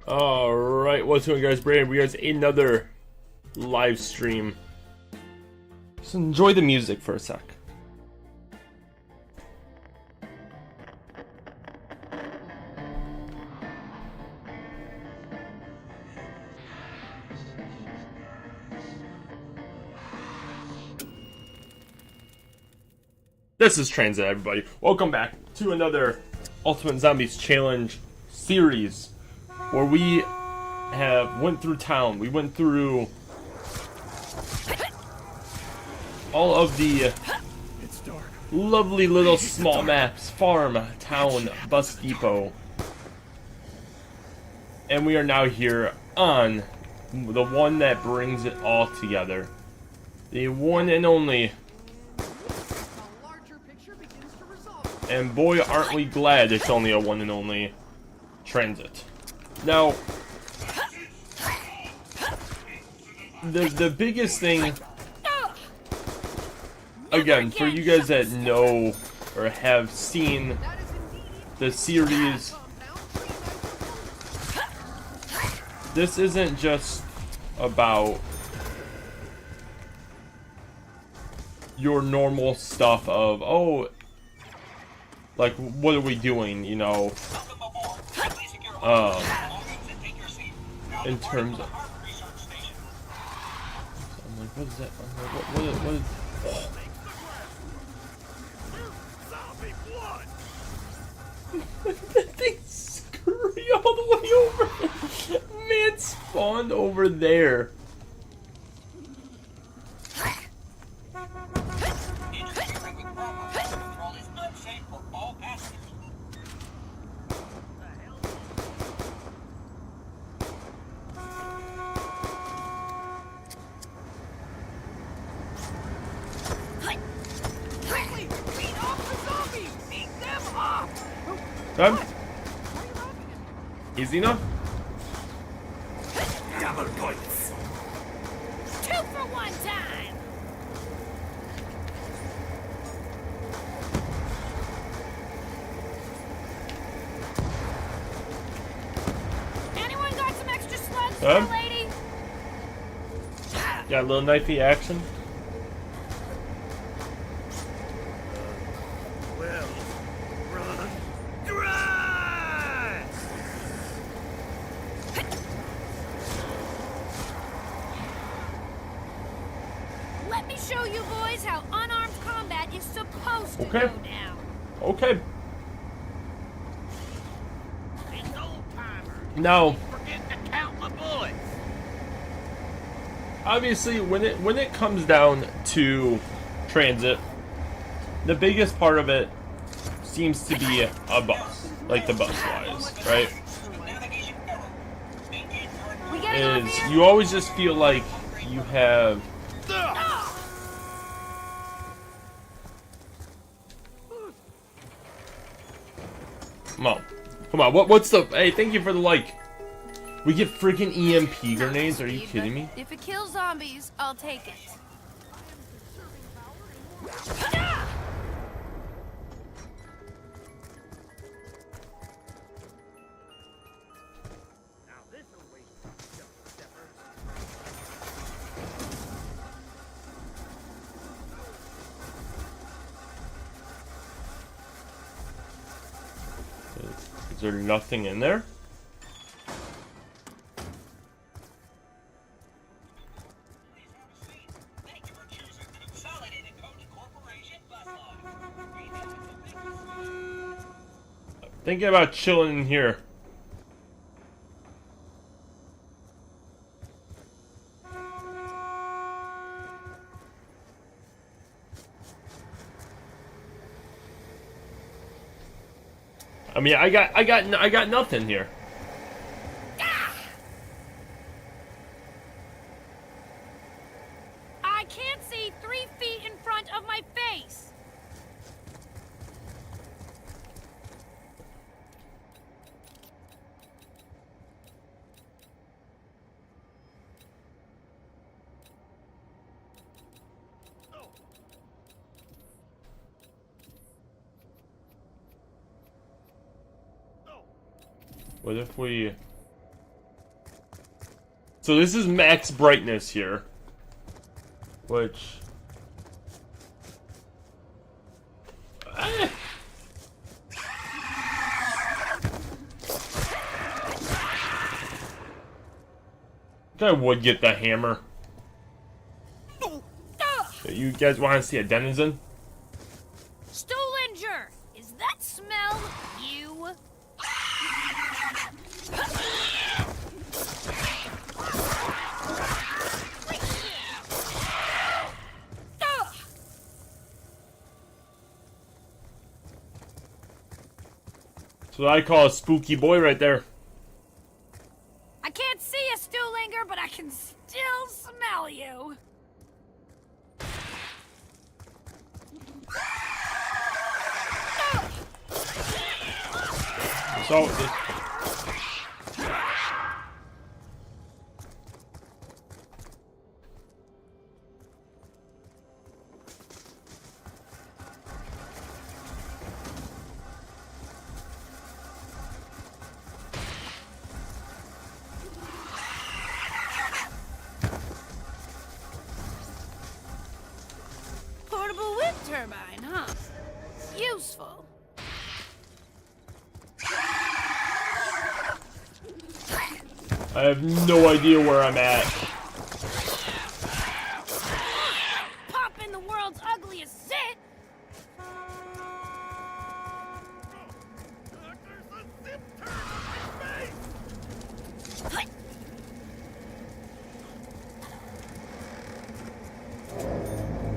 Alright, what's going on, guys? Brandon, we guys another live stream. Just enjoy the music for a sec. This is Tranzit, everybody. Welcome back to another Ultimate Zombies Challenge series where we went through town. We went through all of the lovely little small maps: farm, town, bus depot, and we are now here on the one that brings it all together, the one and only. And boy, aren't we glad it's only a one and only Tranzit. Now, the biggest thing, again, for you guys that know or have seen the series, this isn't just about your normal stuff of, oh, like, what are we doing, you know, in terms of, I'm like, what is that? I'm like, what is that thing scurry all the way over? Man spawned over there. Done? Easy enough? Double points. 2 for 1 time. Anyone got some extra slugs for the lady? Got a little knifey action. Let me show you boys how unarmed combat is supposed to Okay. go down. Okay. Now, obviously, when it comes down to Tranzit, the biggest part of it seems to be a bus, like the bus wise, right? Is you always just feel like you have Come on, what's the... Hey, thank you for the like. We get freaking EMP grenades, are you kidding me? If it kills zombies, I'll take it. Is there nothing in there? Thinking about chilling in here. I mean, I got nothing here. I can't see 3 feet in front of my face. What if we... So this is max brightness here. Which... I would get the hammer. You guys want to see a denizen? Stolinger! Is that smell you? That's what I call a spooky boy right there. I can't see a Stolinger, but I can still smell you. So... Portable wind turbine, huh? Useful. I have no idea where I'm at. Pop in the world's ugliest zit.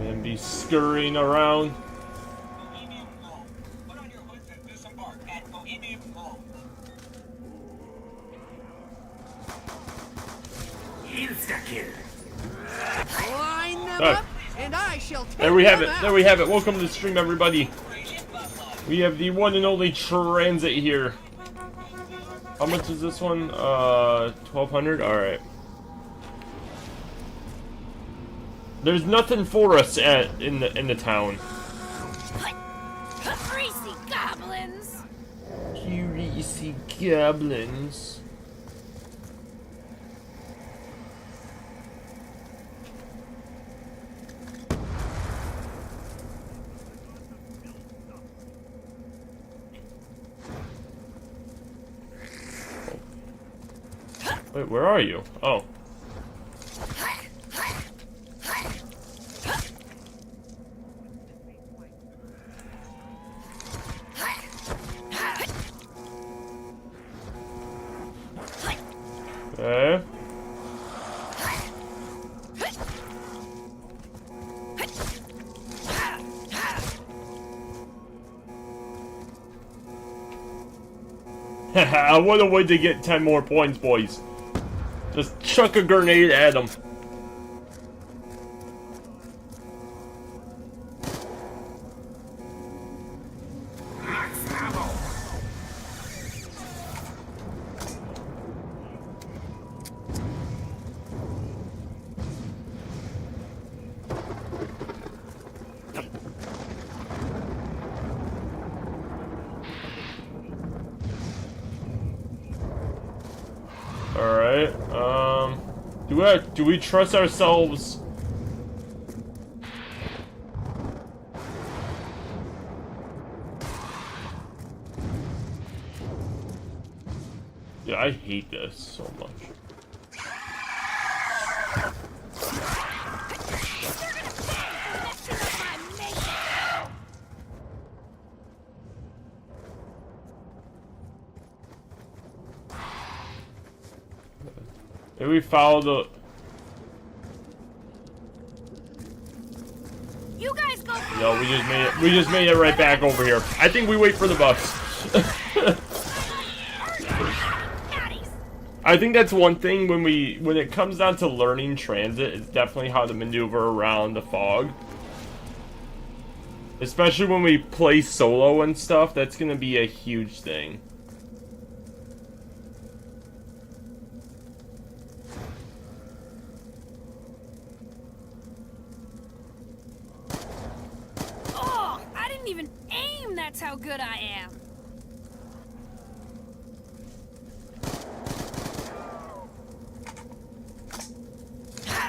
And be scurrying around. And I shall there we have it. There we have it. Welcome to the stream, everybody. We have the one and only Tranzit here. How much is this one? 1,200. All right. There's nothing for us in the town. Greasy goblins. Greasy goblins. Wait, where are you? Oh. Okay. Haha, what a way to get 10 more points, boys. Just chuck a grenade at him. Alright, do we trust ourselves? Yeah, I hate this so much. Maybe we follow the... You guys go. No, we just made it. We just made it right back over here. I think we wait for the bus. I think that's one thing when it comes down to learning transit, it's definitely how to maneuver around the fog. Especially when we play solo and stuff, that's gonna be a huge thing. Oh, I didn't even aim. That's how good I am.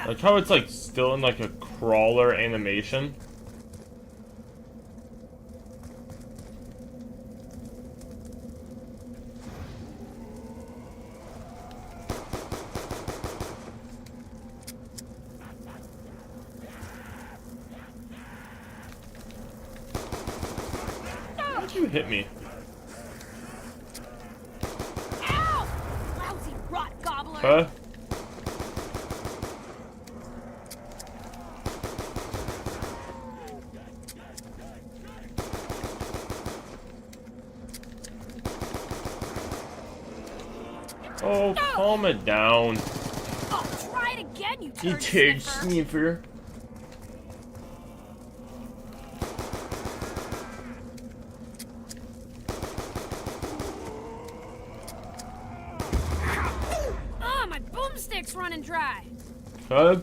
Like how it's like still in like a crawler animation. How'd you hit me? Ow! Lousy rot gobbler. Huh? Oh, calm it down. Oh, try it again, you You turd turd sniffer. sniffer. Ah, my boomstick's running dry. Huh?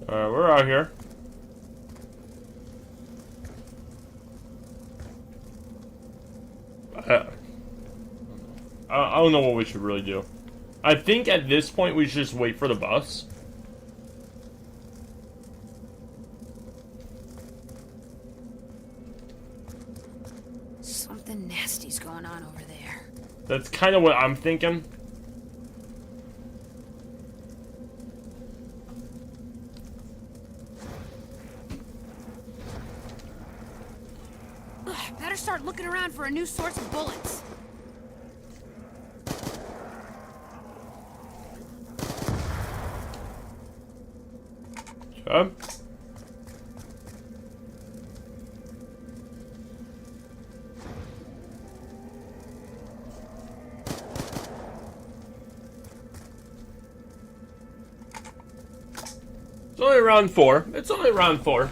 Alright, we're out here. I don't know what we should really do. I think at this point we should just wait for the bus. Something nasty's going on over there. That's kind of what I'm thinking. Ugh, better start looking around for a new source of bullets. Okay. It's only round 4. It's only round 4.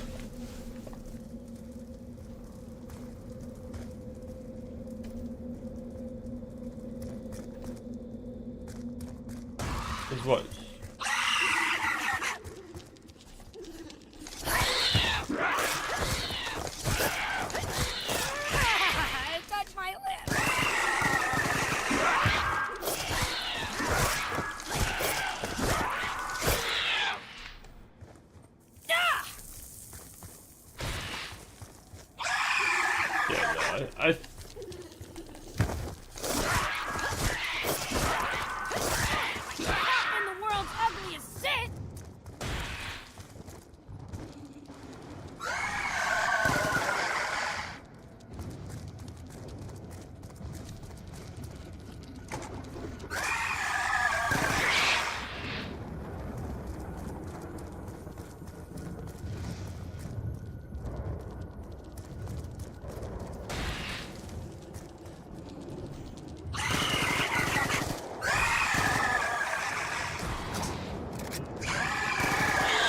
Is what? It touched my lip. Ah! Yeah, no, I In the world's ugliest sit.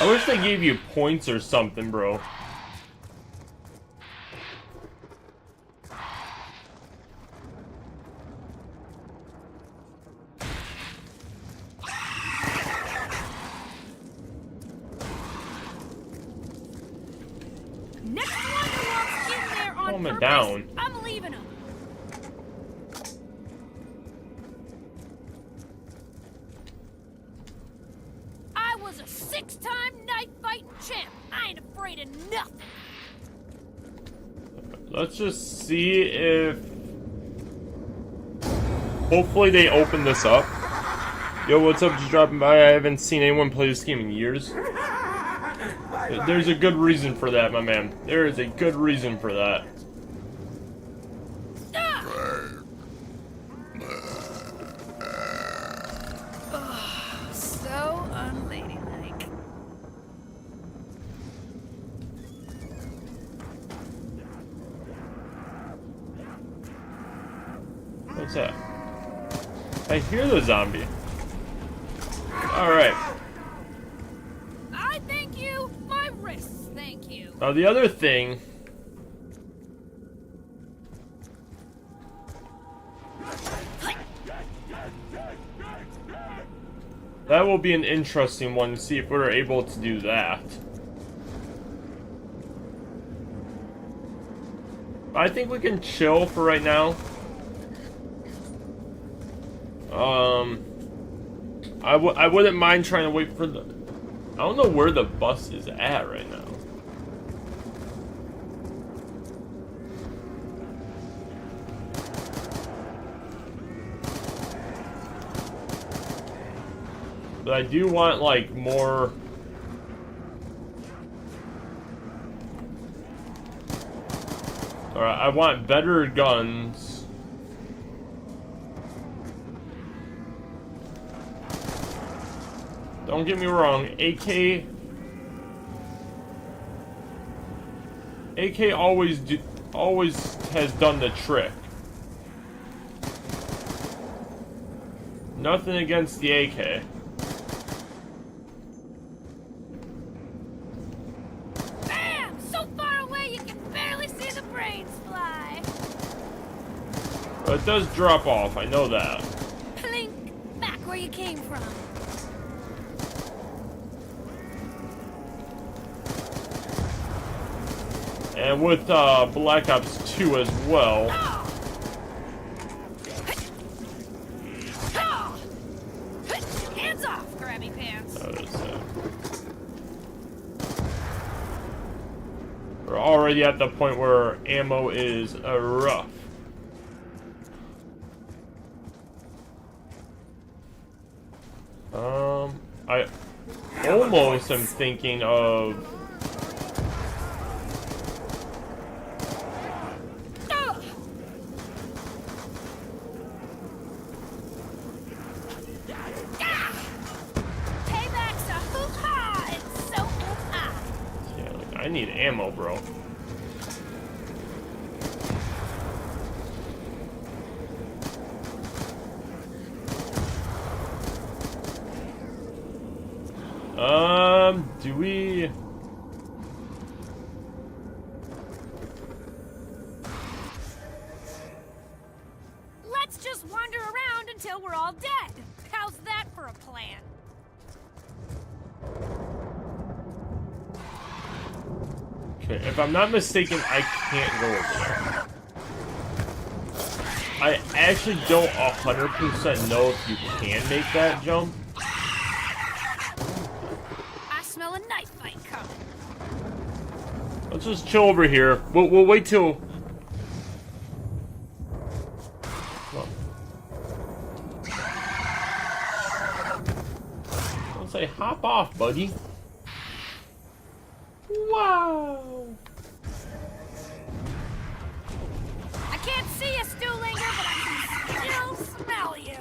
I wish they gave you points or something, bro. Next one who walks in there on Calm it purpose, down. I'm leaving him. I was a 6-time knife fighting champ. I ain't afraid of nothing. Let's just see if... Hopefully they open this up. Yo, what's up? Just dropping by. I haven't seen anyone play this game in years. There's a good reason for that, my man. There is a good reason for that. So unladylike. What's that? I hear the zombie. Alright. I thank you. My wrists thank you. Now the other thing... That will be an interesting one to see if we're able to do that. I think we can chill for right now. I wouldn't mind trying to wait for the... I don't know where the bus is at right now. But I do want, like, more... Alright, I want better guns. Don't get me wrong, AK always has done the trick. Nothing against the AK. Bam! So far away you can barely see the brains fly. But it does drop off, I know that. Plink! Back where you came from. And with Black Ops 2 as well. Hands off, grabby pants. That is it. We're already at the point where ammo is rough. I almost am thinking of... I need ammo, bro. Do we... Let's just wander around until we're all dead. How's that for a plan? Okay, if I'm not mistaken, I can't go over there. I actually don't 100% know if you can make that jump. I smell a knife fight coming. Let's just chill over here. We'll wait till... I'll say hop off, buddy. Wow. I can't see you, Stewlinger, but I can still smell you.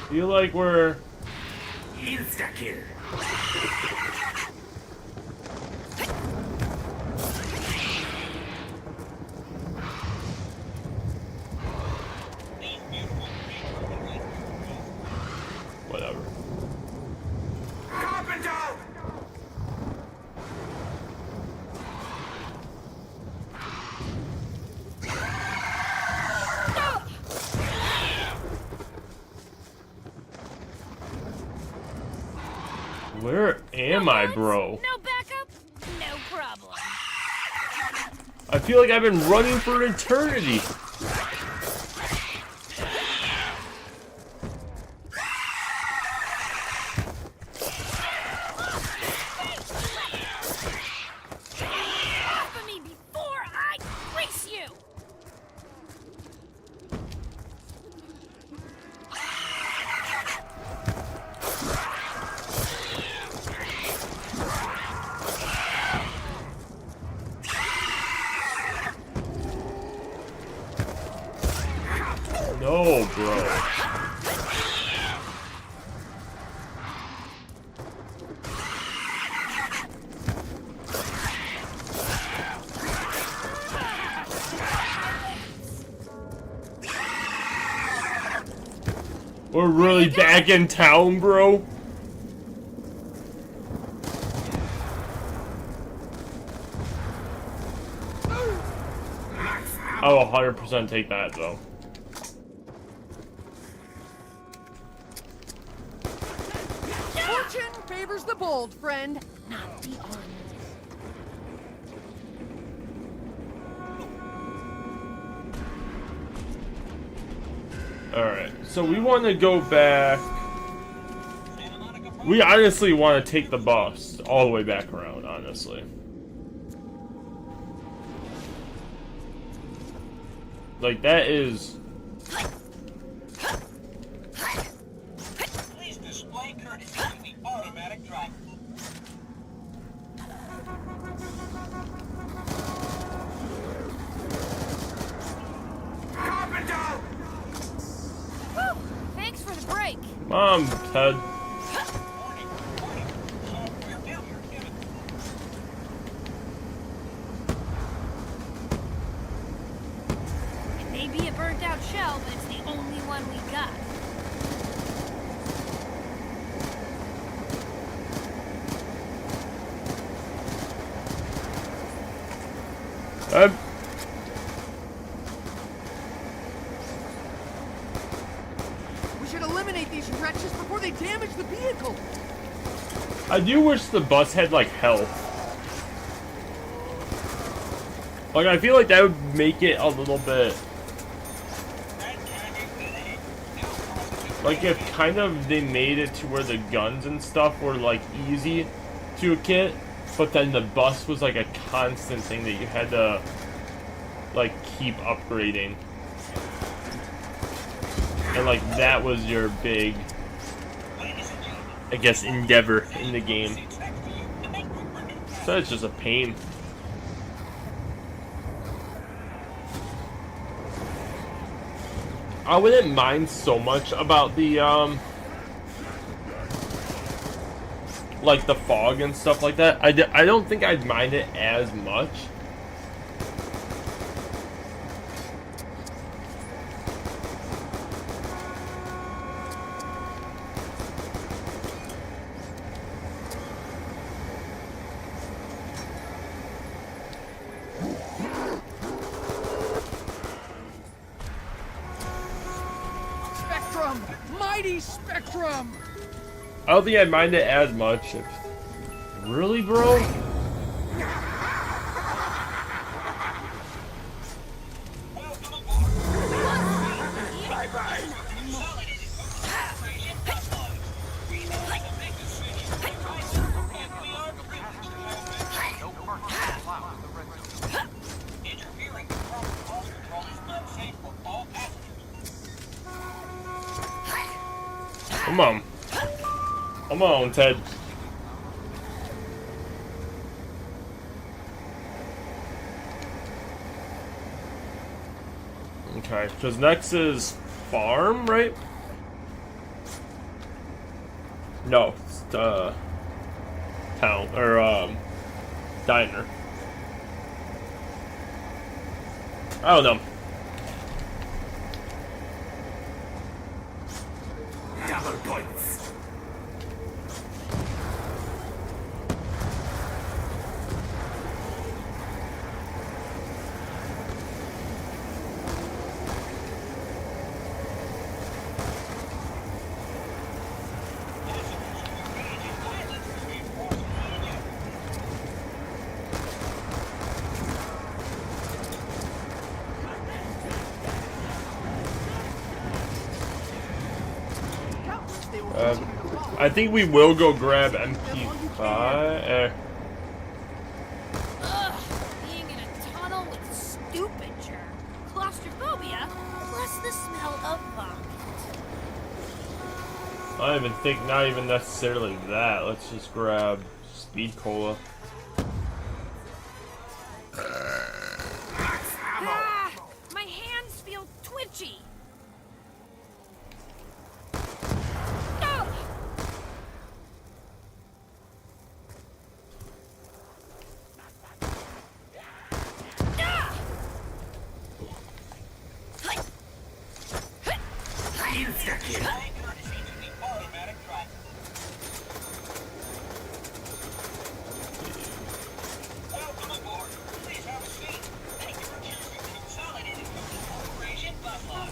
Feel like we're... Insta-kill. Whatever. Carpenter! Where am I, bro? No backup? No problem. I feel like I've been running for eternity. Off of me before I grease you! Oh, bro. We're really back in town, bro. I will 100% take that, though. Fortune favors the bold, friend, not the armed. Alright, so we want to go back. We honestly want to take the bus all the way back around, honestly. Like, that is... Please display courtesy to the automatic driver. Carpenter! Whew, thanks for the break. Mom, Ted. Software failure imminent. It may be a burnt out shell, but it's the only one we got. We should eliminate these wretches before they damage the vehicle. I do wish the bus had, like, health. Like, I feel like that would make it a little bit... Like, if kind of they made it to where the guns and stuff were, like, easy to get, but then the bus was, like, a constant thing that you had to, like, keep upgrading. And, like, that was your big, I guess, endeavor in the game. So it's just a pain. I wouldn't mind so much about the, like, the fog and stuff like that. I don't think I'd mind it as much. Spectrum! Mighty Spectrum! I don't think I'd mind it as much. Really, bro? Interfering with proper pulse control is unsafe for all passengers. Come on. Come on, Ted. Okay, because next is farm, right? No, it's town, or, diner. I don't know. Double points. I think we will go grab MP5. Ugh, being in a tunnel with stupid germ. Claustrophobia, plus the smell of vomit. I don't even think, not even necessarily that. Let's just grab Speed Cola. Ah, my hands feel twitchy. Insta-kill. Courtesy to the automatic driver. Welcome aboard. Please have a seat. Thank you for choosing Consolidated Corporation Bus Line.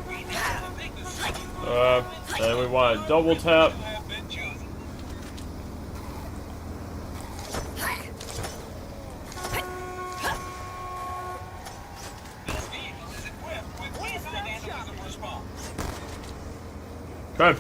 We have a big decision. And we want to double tap. Have been chosen. This vehicle is equipped with anti-vandalism response. Okay.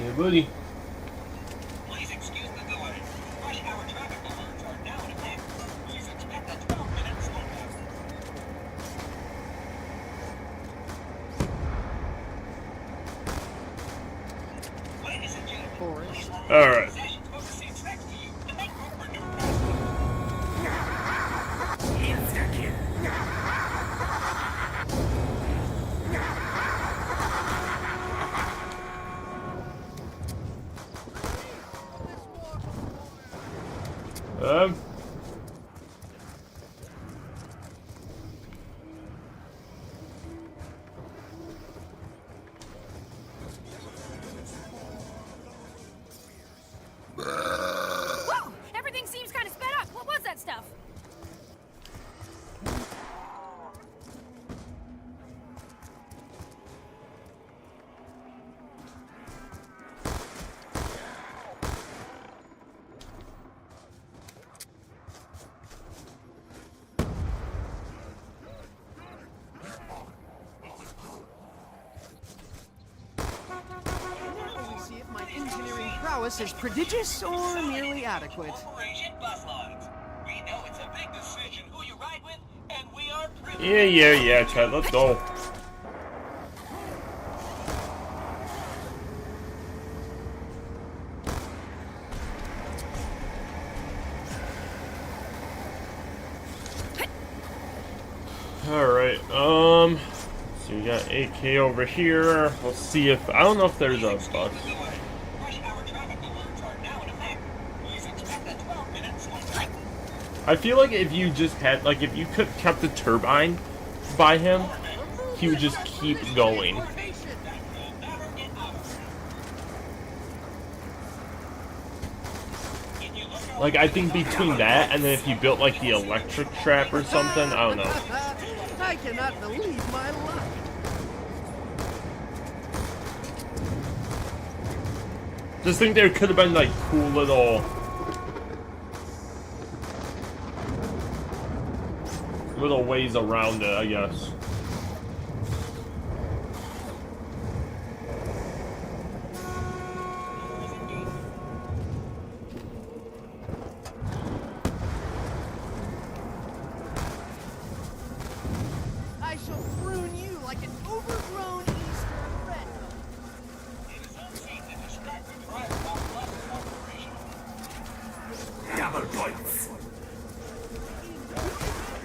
Yeah, buddy. Please excuse the delay. Rush hour traffic alerts are now in effect. Please expect a 12-minute slowdown. Ladies and gentlemen, please hold All right. possessions of the seats next to you to make room for new Insta-kill. Um. Whoa! Everything seems kind of sped up. What was that stuff? Now we see if my engineering prowess is prodigious or merely adequate. Corporation Bus Lines. We know it's a big decision who you ride with, and we are privileged. Yeah, Chad. Let's go. Alright, so we got 8K over here. Let's see if, I don't know if there's a bus. Rush hour traffic alerts are now in effect. Please expect a 12-minute slowdown. I feel like if you just had, like, if you could kept the turbine by him, he would just keep going. That will never get out. Can you look out? Like, I think between that and then if you built, like, the electric trap or something, I don't know. I cannot believe my luck. Just think there could have been, like, cool little ways around it, I guess. I shall prune you like an overgrown Easter red. It is unseen to distract the driver while left operation. Double points.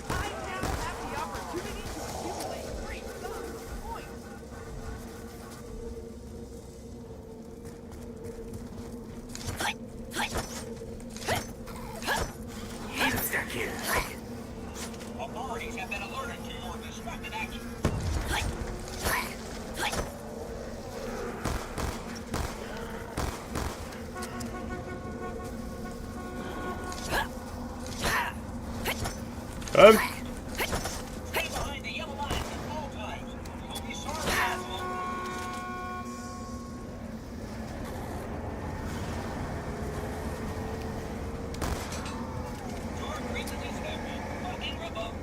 I now have the opportunity to accumulate great sums of points. Insta-kill. Authorities have been alerted to your distracted action. Stay behind the yellow lines at all times. You'll be sorely hassled. Your privileges have been fucking revoked.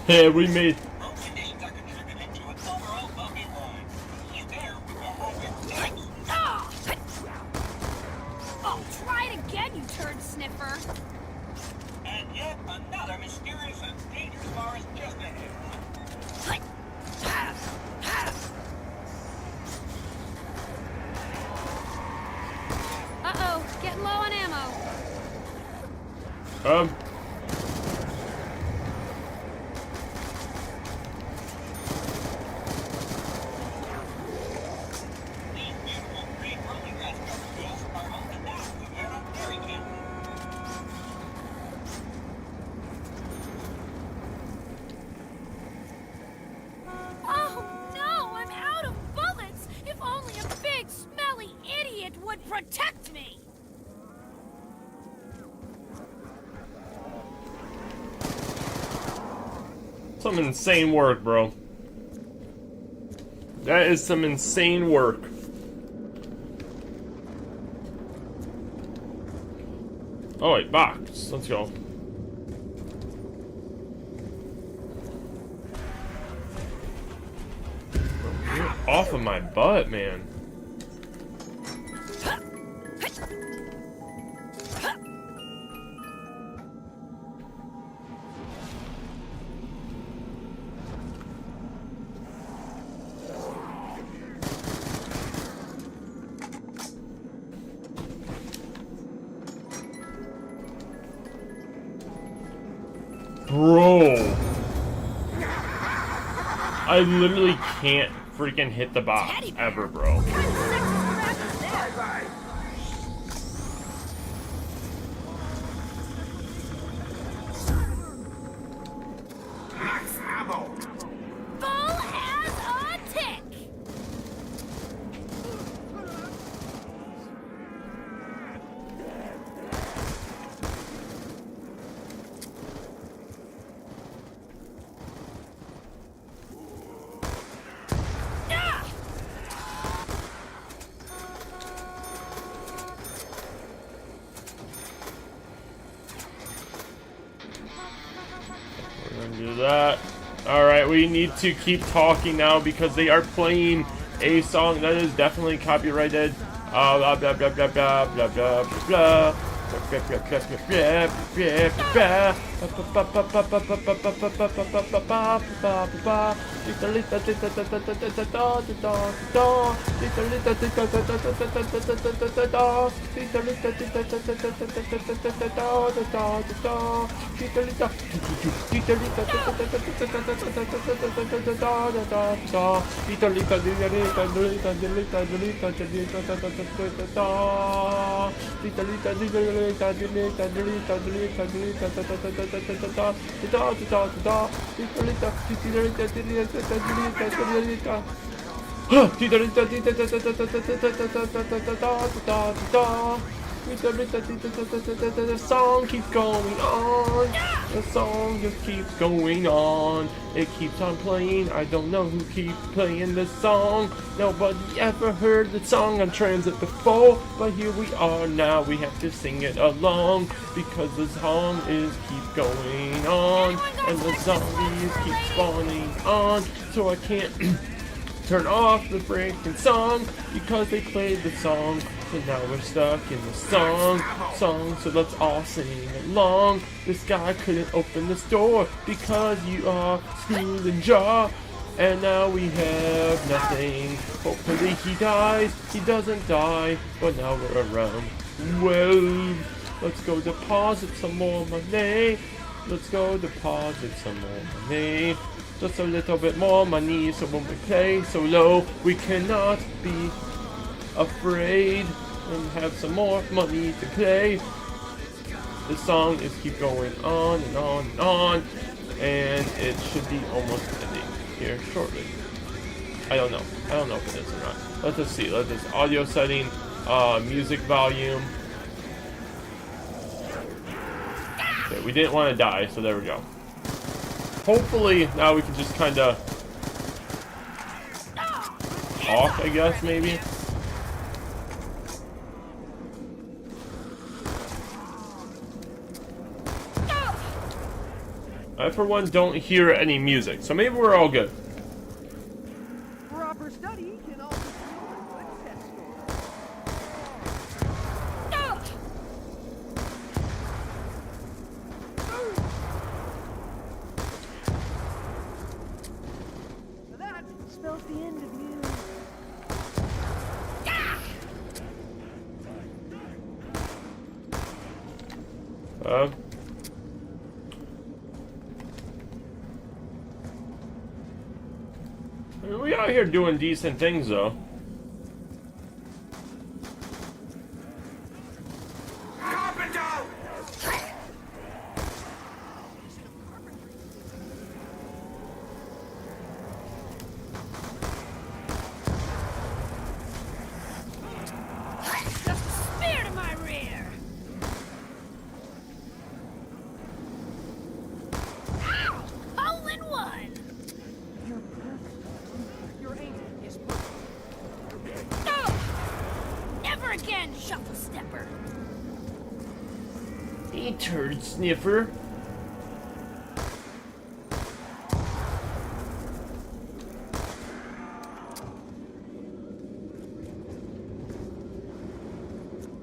Yeah, we made. Road conditions are contributing to an overall bumpy ride. He's there with the road tanks. Ah! Oh, try it again, you turd sniffer. And yet another mysterious and dangerous forest just ahead. Uh-oh, getting low on ammo. Yep. These beautiful green rolling glass gargoyles are home to that Louisiana dairy camp. Oh no, I'm out of bullets! If only a big, smelly idiot would protect me! Some insane work, bro. That is some insane work. Oh wait, box. Let's go. Get off of my butt, man. Bro, I literally can't freaking hit the box ever, bro. Max ammo. Full as a tick! We're gonna do that. Alright, we need to keep talking now because they are playing a song that is definitely copyrighted. Blah blah blah blah blah blah blah blah. The song keeps going on. The song just keeps going on. It keeps on playing. I don't know who keeps playing this song. Nobody ever heard the song on Transit before, but here we are now. We have to sing it along because the song is keep going on, and the zombies keep spawning on. So I can't turn off the freaking song because they played the song. So now we're stuck in the song, so let's all sing along. This guy couldn't open this door because you are screwed in jaw. And now we have nothing. Hopefully he dies. He doesn't die, but now we're around 12. Let's go deposit some more money. Let's go deposit some more money. Just a little bit more money, so when we play solo, we cannot be afraid and have some more money to play. This song is keep going on and on and on, and it should be almost ending here shortly. I don't know if it is or not. Let's just see. Let's just audio setting, music volume. Okay, we didn't want to die, so there we go. Hopefully now we can just kind of talk, I guess, maybe. I, for one, don't hear any music, so maybe we're all good. Proper study can also fuel a good test score. That spells the end of you. I mean, we out here doing decent things, though. Carpenter! Just a spear to my rear. Ow! Hole in one. Your aim is perfect. Oh! Never again, shuffle stepper. Hey, turd sniffer.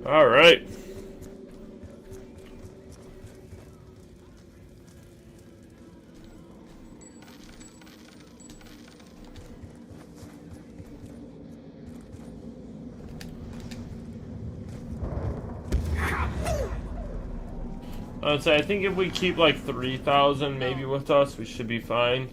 All right. So I think if we keep like 3,000 maybe with us, we should be fine.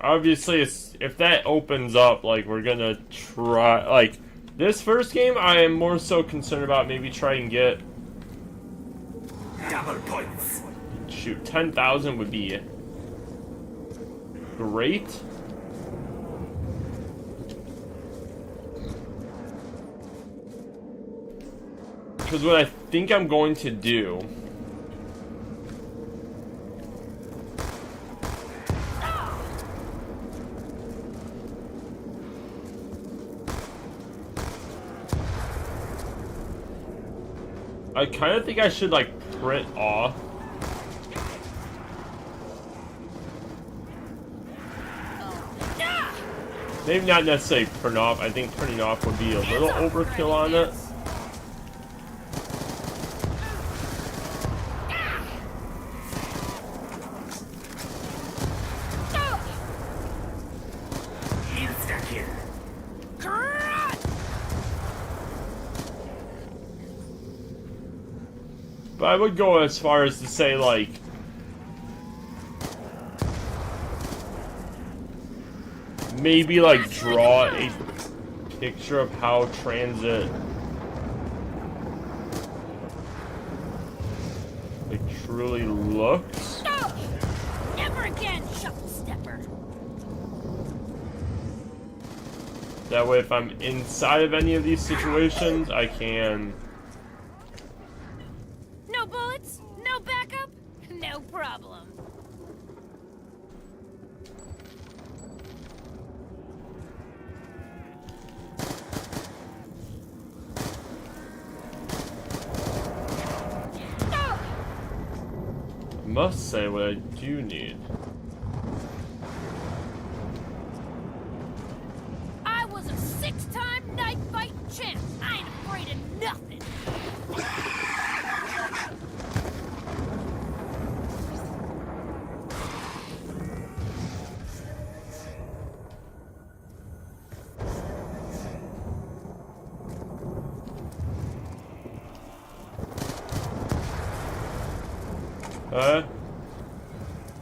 Obviously, if that opens up, like, we're gonna try, like, this first game, I am more so concerned about maybe try and get, Double points. shoot, 10,000 would be great. Because what I think I'm going to do I kind of think I should, like, print off. Maybe not necessarily print off. I think printing off would be a little overkill on it. Insta-kill. But I would go as far as to say, like, maybe, like, draw a picture of how Tranzit, like, truly looks. Never again, shuffle stepper. That way, if I'm inside of any of these situations, I can... No bullets? No backup? No problem. I must say what I do need. I was a 6-time knife fight champ. I ain't afraid of nothing.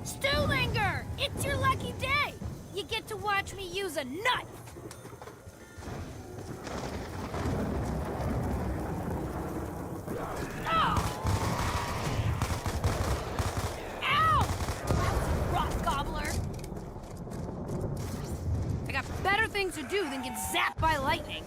Stuhlinger! It's your lucky day! You get to watch me use a knife! Oh! Ow! Rock gobbler! I got better things to do than get zapped by lightning.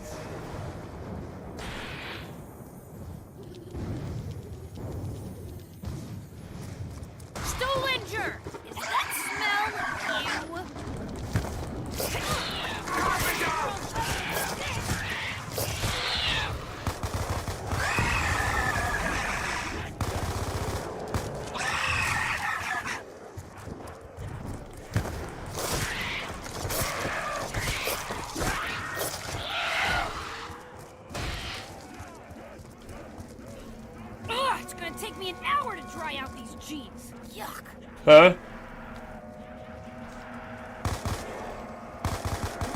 Stuhlinger! Is that smell you? Ugh, it's gonna take me an hour to dry out these jeans. Yuck. Huh?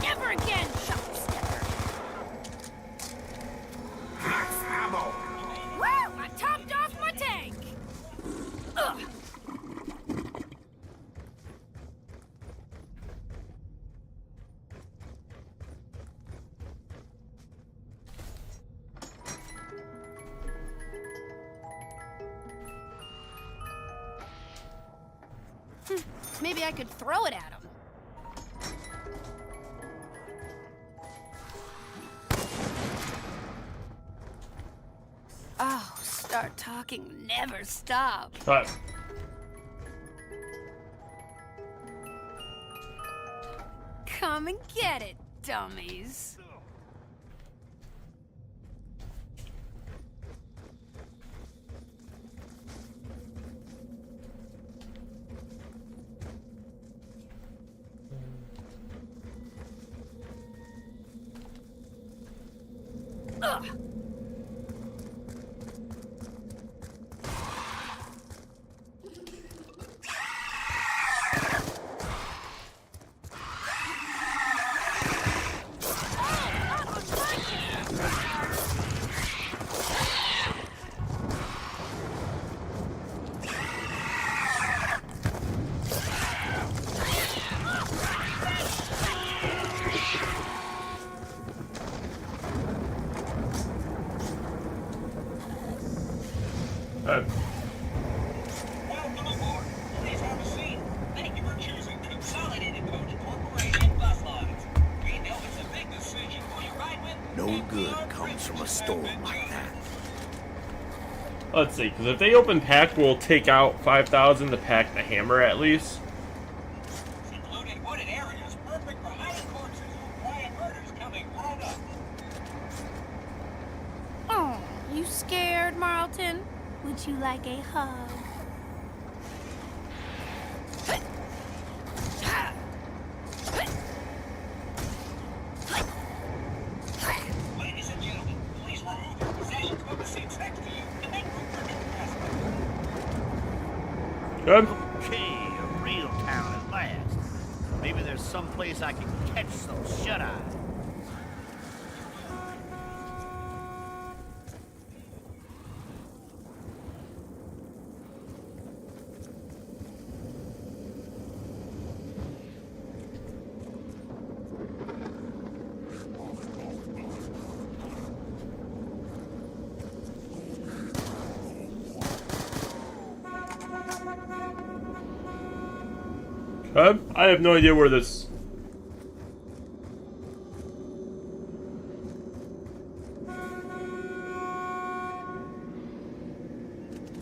Never again, shuffle stepper. Max ammo. Woo! I topped off my tank. Ugh. Maybe I could throw it at him. Oh, start talking, never stop. Alright. Come and get it, dummies. Ugh. Welcome aboard. Please have a seat. Thank you for choosing Consolidated Coach Corporation Bus Lines. We know it's a big decision for you ride with. No and we good are comes from a privileged to storm have been like chosen. that. Let's see, because if they open pack, we'll take out 5,000 to pack the hammer at least. Secluded wooded areas perfect for hiding corpses or quiet murders coming right up. Oh, you scared, Marlton? Would you like a hug? Ladies and gentlemen, please remove your possessions from the seats next to you and make room for new passengers. Good. Okay, a real town at last. Maybe there's some place I can catch some shut-eye. I have no idea where this.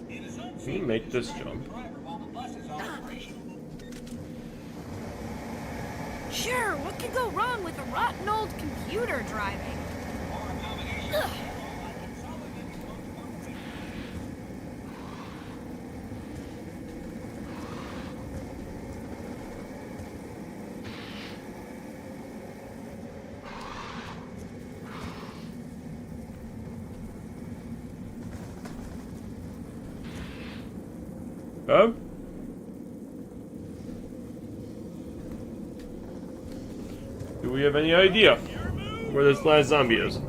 It is Can unsafe you make this jump? driver while the bus is operational. Sure, what could go wrong with a rotten old computer driving? More accommodations Ugh. available on Consolidated Coach Corporation. Huh? Do we have any idea where this last zombie is?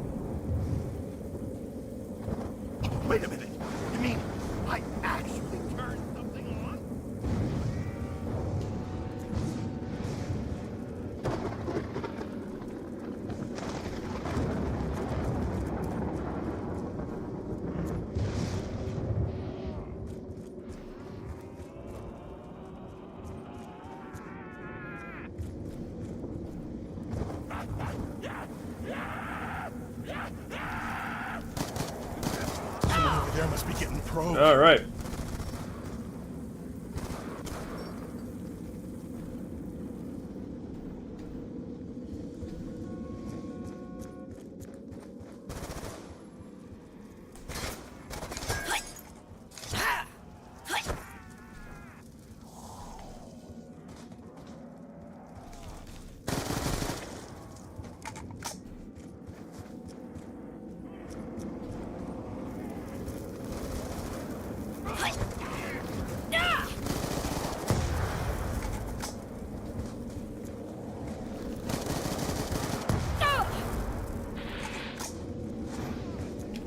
Wait a minute. You mean I actually turned something on? Someone over there must be getting probed. All right.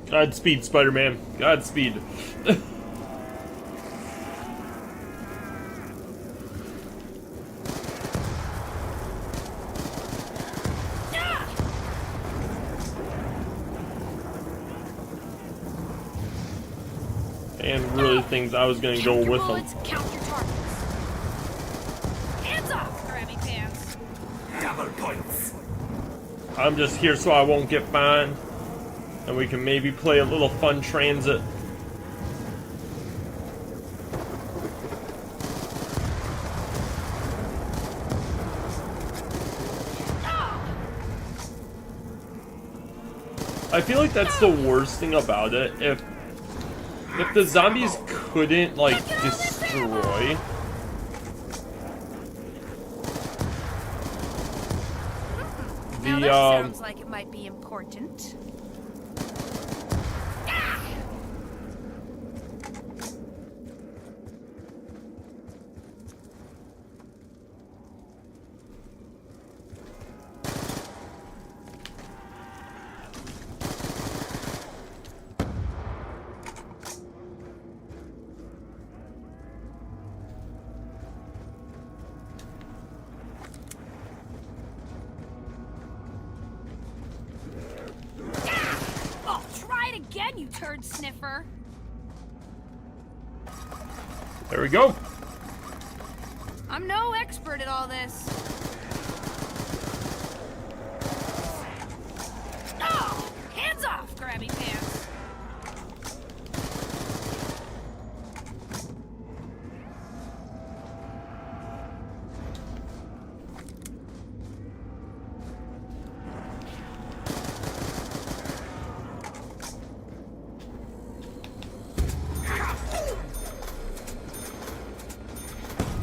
Godspeed, Spider-Man. Godspeed. And really things I was gonna go Count your with them. bullets, count your targets. Double points. I'm just here so I won't get fined. And we can maybe play a little fun Transit. I feel like that's the worst thing about it. If the zombies couldn't, like, destroy... Now The, that sounds like it might be important. Oh, try it again, you turd sniffer. There we go. I'm no expert at all this. Oh, hands off, grabby pants.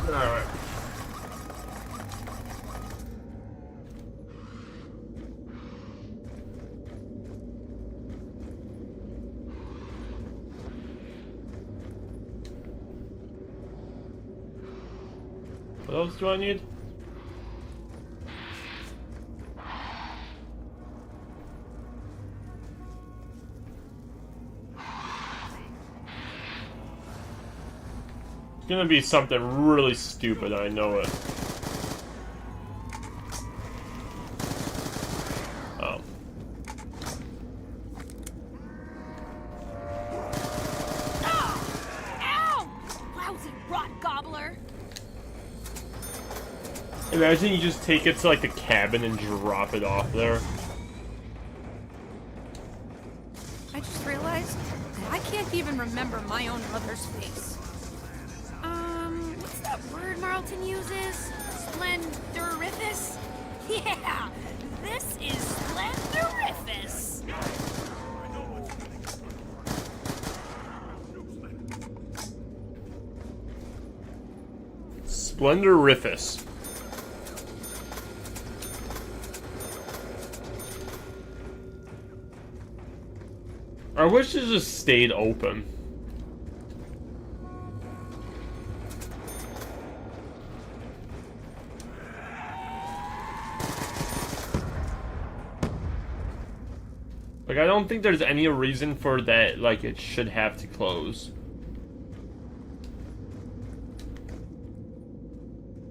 Alright. What else do I need? It's gonna be something really stupid, I know it. Oh. Ow! Lousy rot gobbler. Imagine you just take it to like the cabin and drop it off there. I just realized that I can't even remember my own mother's face. What's that word Marlton uses? Splendorifus? Yeah, this is Splendorifus. Splendorifus. I wish it just stayed open. Like, I don't think there's any reason for that, like, it should have to close.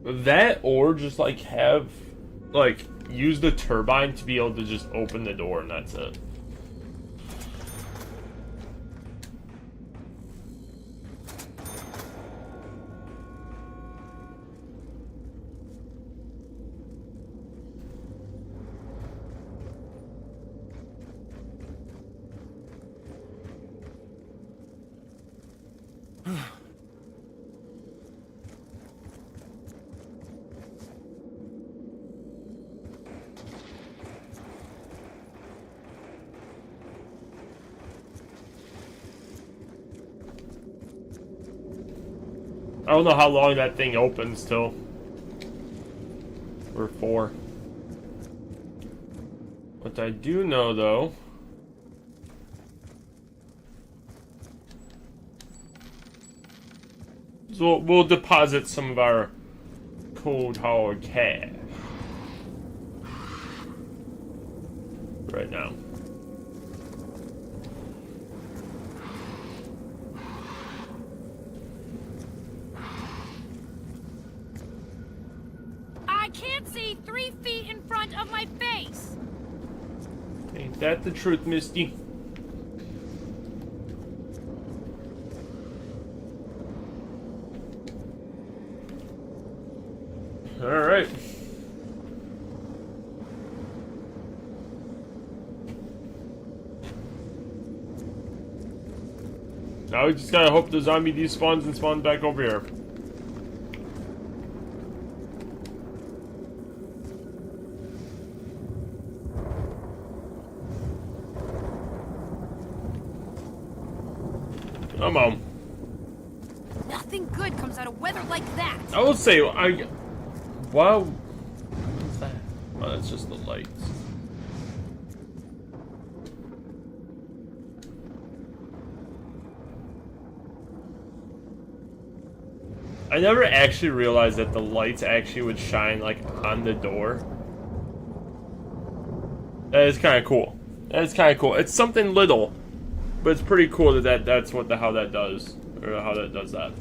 That, or just, like, have, like, use the turbine to be able to just open the door, and that's it. I don't know how long that thing opens till. Or for. What I do know, though, is we'll deposit some of our cold hard cash right now. I can't see 3 feet in front of my face. Ain't that the truth, Misty? Alright. Now we just gotta hope the zombie despawns and spawns back over here. Come on. Nothing good comes out of weather like that. I will say, wow. What's that? Oh, that's just the lights. I never actually realized that the lights actually would shine, like, on the door. That is kind of cool. That is kind of cool. It's something little, but it's pretty cool that's how that does, or how that does that.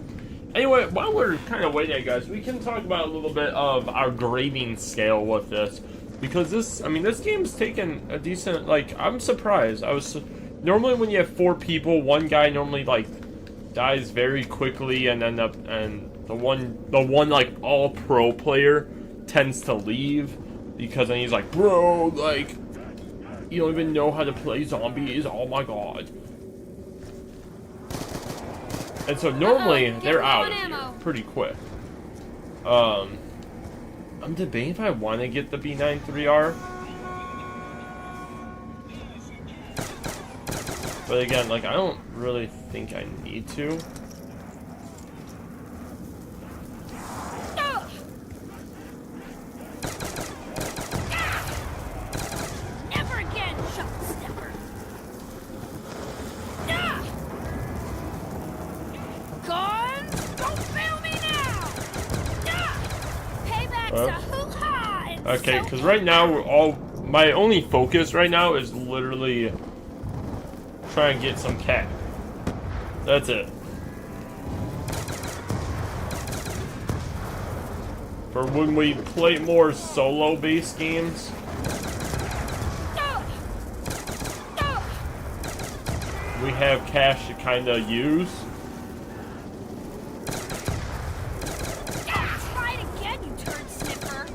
Anyway, while we're kind of waiting, guys, we can talk about a little bit of our grading scale with this, because this game's taken a decent, like, I'm surprised. Normally when you have 4 people, one guy normally, like, dies very quickly, and the one like all pro player tends to leave, because then he's like, bro, like, you don't even know how to play zombies, oh my god. And so normally they're out of here pretty quick. I'm debating if I want to get the B93R, but again, like, I don't really think I need to. Never again, shot snapper. Guns, don't fail me now. Payback's a hoo-ha. Okay, because right now, my only focus right now is literally try and get some cat. That's it. For when we play more solo-based games, we have cash to kind of use. Try it again, you turd sniffer.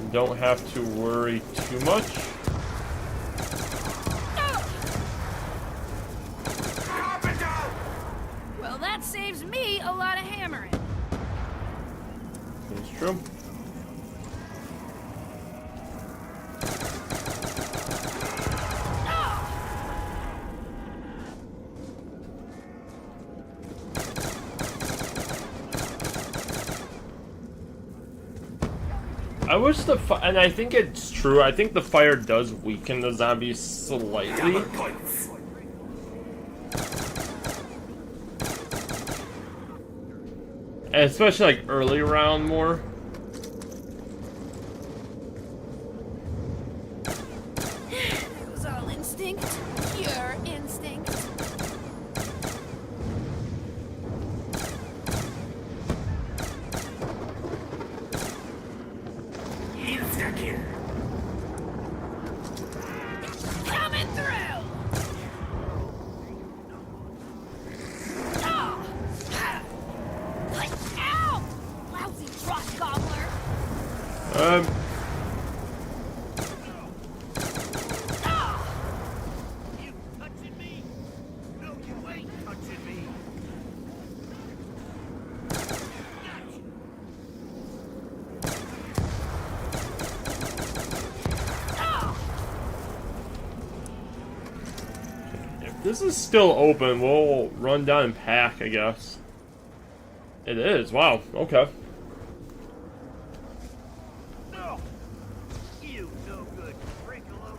And don't have to worry too much. Well, that saves me a lot of hammering. It's true. I wish and I think it's true, I think the fire does weaken the zombies slightly. And especially like early round more. It was all instinct. Pure instinct. Insta-kill. Coming through! Oh! Ow! Lousy drop gobbler! You touching me? No, you ain't touching me. If this is still open, we'll run down and pack, I guess. It is, wow, okay. No! You no good Brickalope.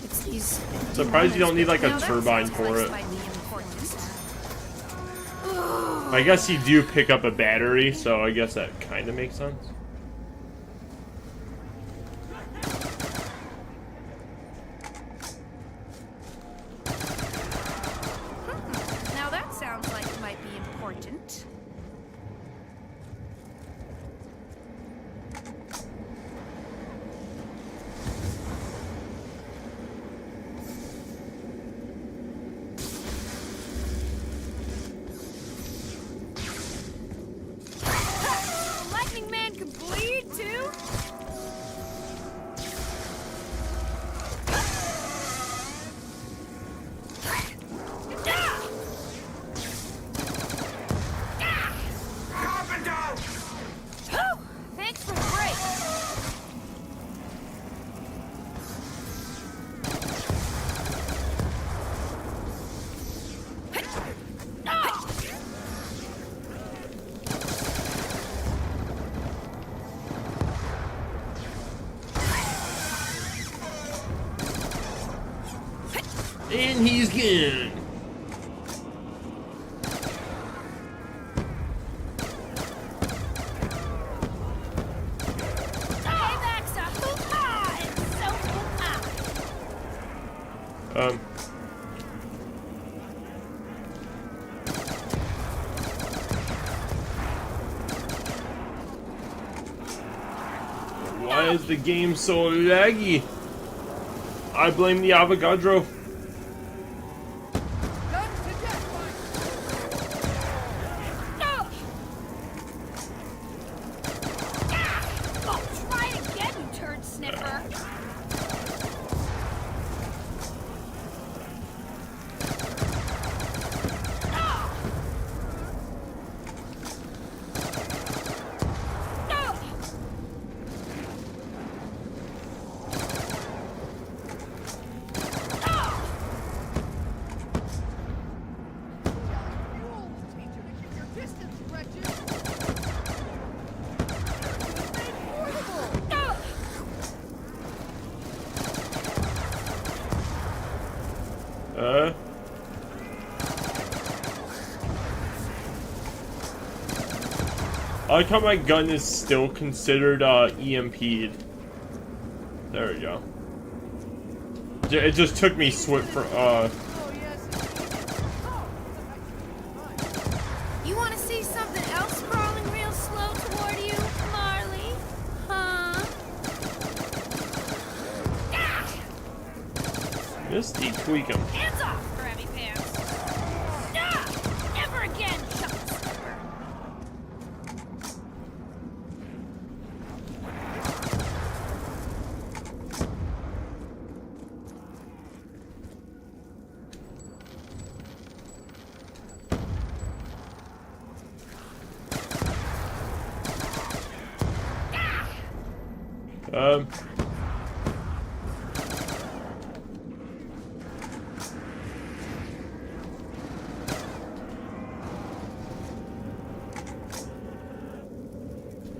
It's these. Surprised you don't need like a Now that turbine sounds for it. slightly important. I guess you do pick up a battery, so I guess that kind of makes sense. Now that sounds like it might be important. Lightning Man can And he's gone. Payback's a hoo-ha, and so am I. Why is the game so laggy? I blame the Avogadro. Guns to death, Oh, try it again, you turd sniffer. Rules teach you to keep your distance, wretches. Stay portable. I like how my gun is still considered EMP'd. There we go. It just took me for Oh, yes, indeed. Oh, fine. You want to see something else crawling real slow toward you, Marley? Huh? Misty tweak him. Hands off, grabby pants. Never again, shut sniffer.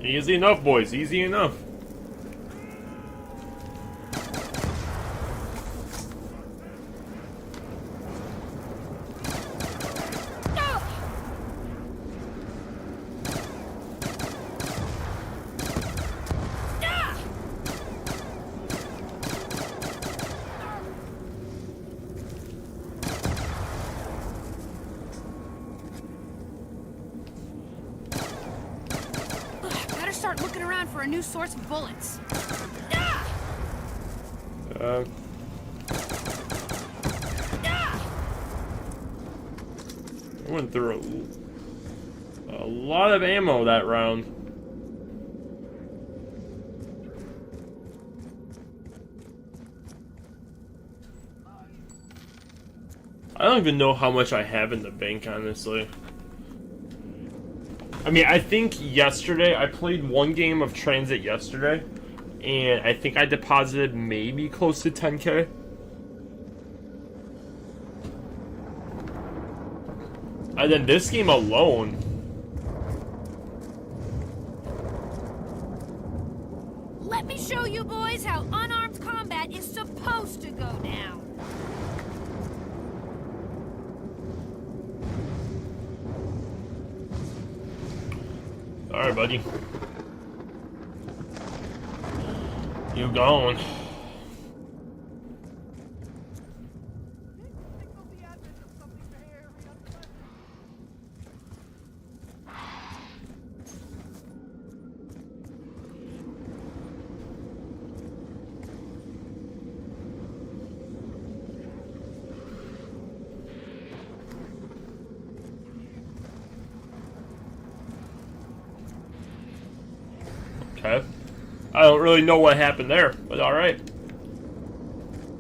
Easy enough, boys. Easy enough. Better start looking around for a new source of bullets. I went through a lot of ammo that round. I don't even know how much I have in the bank, honestly. I mean, I think yesterday, I played one game of Transit yesterday, and I think I deposited maybe close to 10K. And then this game alone, Let me show you boys how unarmed combat is supposed to go down. alright, buddy. You gone. Signal the advent of something very unpleasant. Okay. I don't really know what happened there, but alright.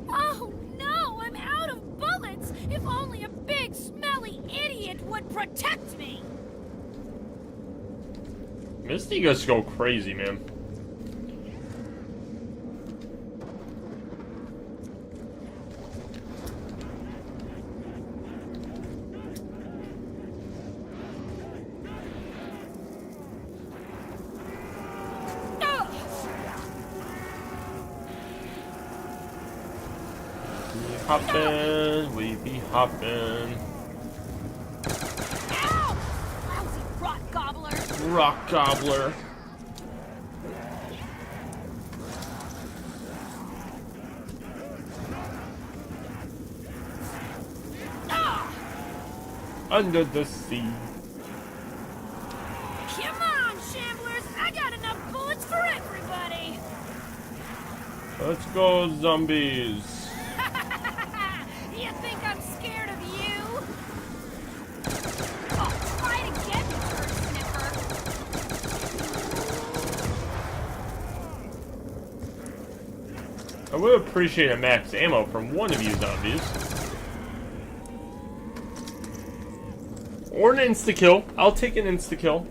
Oh no, I'm out of bullets! If only a big, smelly idiot would protect me! Misty just go crazy, man. We be hopping. Ow! Lousy rot gobbler. Rock gobbler. Ah! Under the sea. Come on, shamblers! I got enough bullets for everybody! Let's go, zombies. You think I'm scared of you? Oh, try it again, you turd sniffer! I would appreciate a max ammo from one of you zombies. Or an insta-kill. I'll take an insta-kill.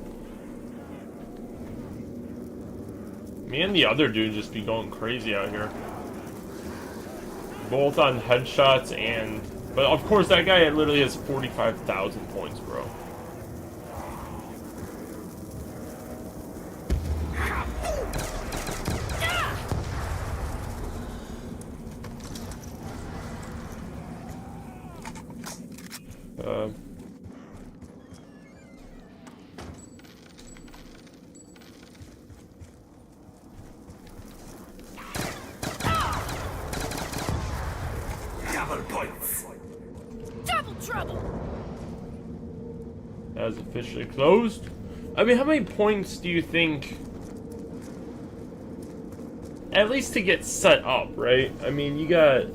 Me and the other dude just be going crazy out here. Both on headshots and... But of course that guy literally has 45,000 points, bro. Double points. Double trouble! That is officially closed. I mean, how many points do you think... At least to get set up, right? I mean, you got...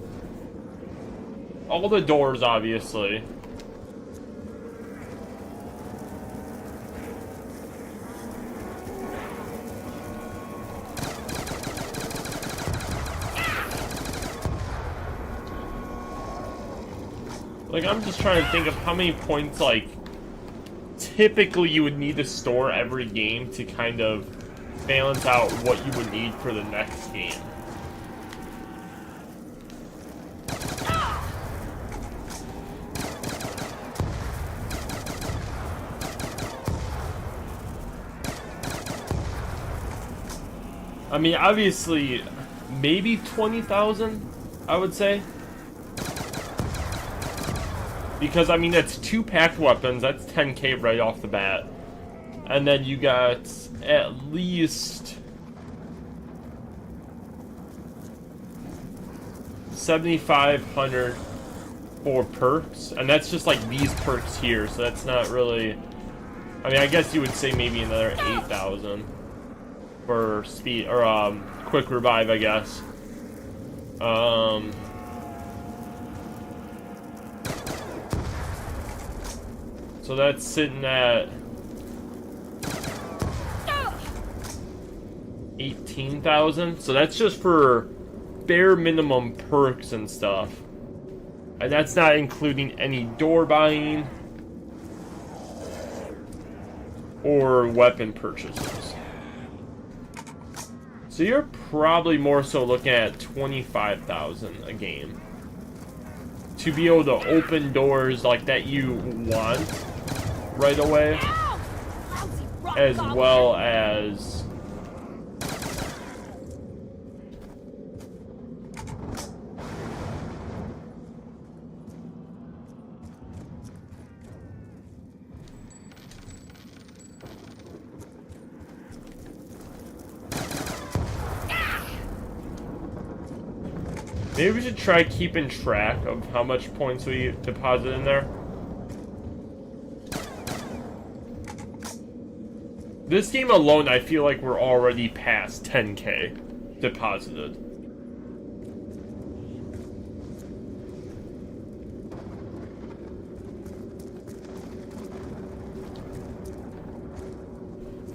all the doors, obviously. Like, I'm just trying to think of how many points, like, typically you would need to store every game to kind of balance out what you would need for the next game. I mean, obviously, maybe 20,000, I would say. Because, I mean, that's 2 packed weapons, that's 10k right off the bat. And then you got at least 7,500 for perks. And that's just like these perks here, so that's not really... I mean, I guess you would say maybe another 8,000 for speed, or quick revive, I guess. So that's sitting at 18,000. So that's just for bare minimum perks and stuff. And that's not including any door buying or weapon purchases. So you're probably more so looking at 25,000 a game to be able to open doors like that you want right away, as well as maybe we should try keeping track of how much points we deposit in there. This game alone, I feel like we're already past 10k deposited.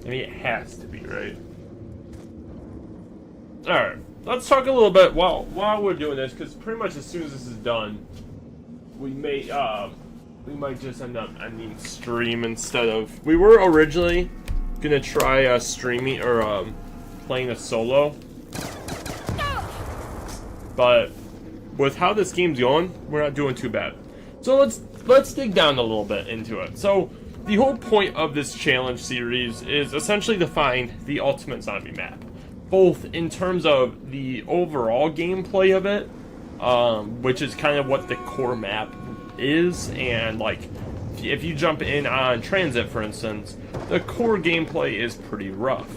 I mean, it has to be, right? Alright, let's talk a little bit while we're doing this, because pretty much as soon as this is done, we might just end up ending stream instead of... We were originally gonna try streaming or playing a solo, but with how this game's going, we're not doing too bad. So let's dig down a little bit into it. So the whole point of this challenge series is essentially to find the ultimate zombie map, both in terms of the overall gameplay of it, which is kind of what the core map is. And like, if you jump in on Transit, for instance, the core gameplay is pretty rough.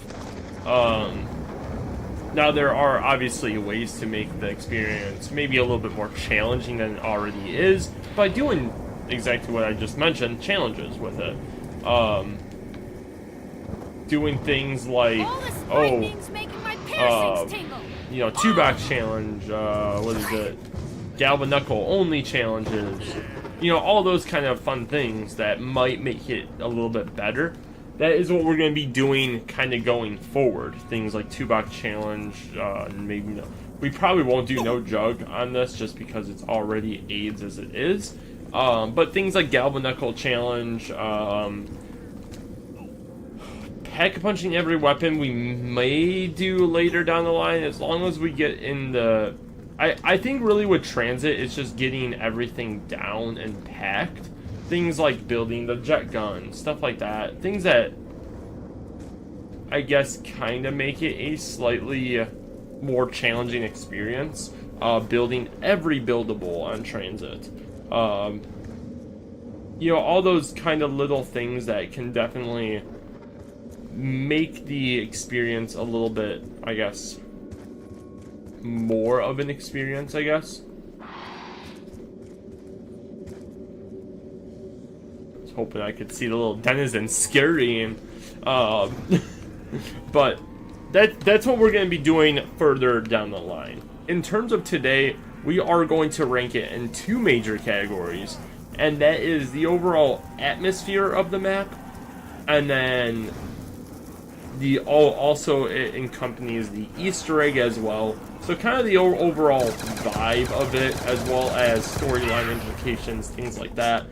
Now there are obviously ways to make the experience maybe a little bit more challenging than it already is by doing exactly what I just mentioned, challenges with it. Doing things like, you know, 2-box challenge, what is it? Galvanical only challenges. You know, all those kind of fun things that might make it a little bit better. That is what we're going to be doing kind of going forward. Things like 2-box challenge, maybe no. We probably won't do no jug on this just because it's already AIDS as it is. But things like Galvanical challenge, pack-punching every weapon we may do later down the line, as long as we get in the... I think really with Transit, it's just getting everything down and packed. Things like building the jet gun, stuff like that. Things that, I guess, kind of make it a slightly more challenging experience. Building every buildable on Transit. You know, all those kind of little things that can definitely make the experience a little bit, I guess, more of an experience, I guess. I was hoping I could see the little denizen scurrying. But that's what we're going to be doing further down the line. In terms of today, we are going to rank it in 2 major categories, and that is the overall atmosphere of the map, and then also it accompanies the Easter egg as well. So kind of the overall vibe of it, as well as storyline implications, things like that.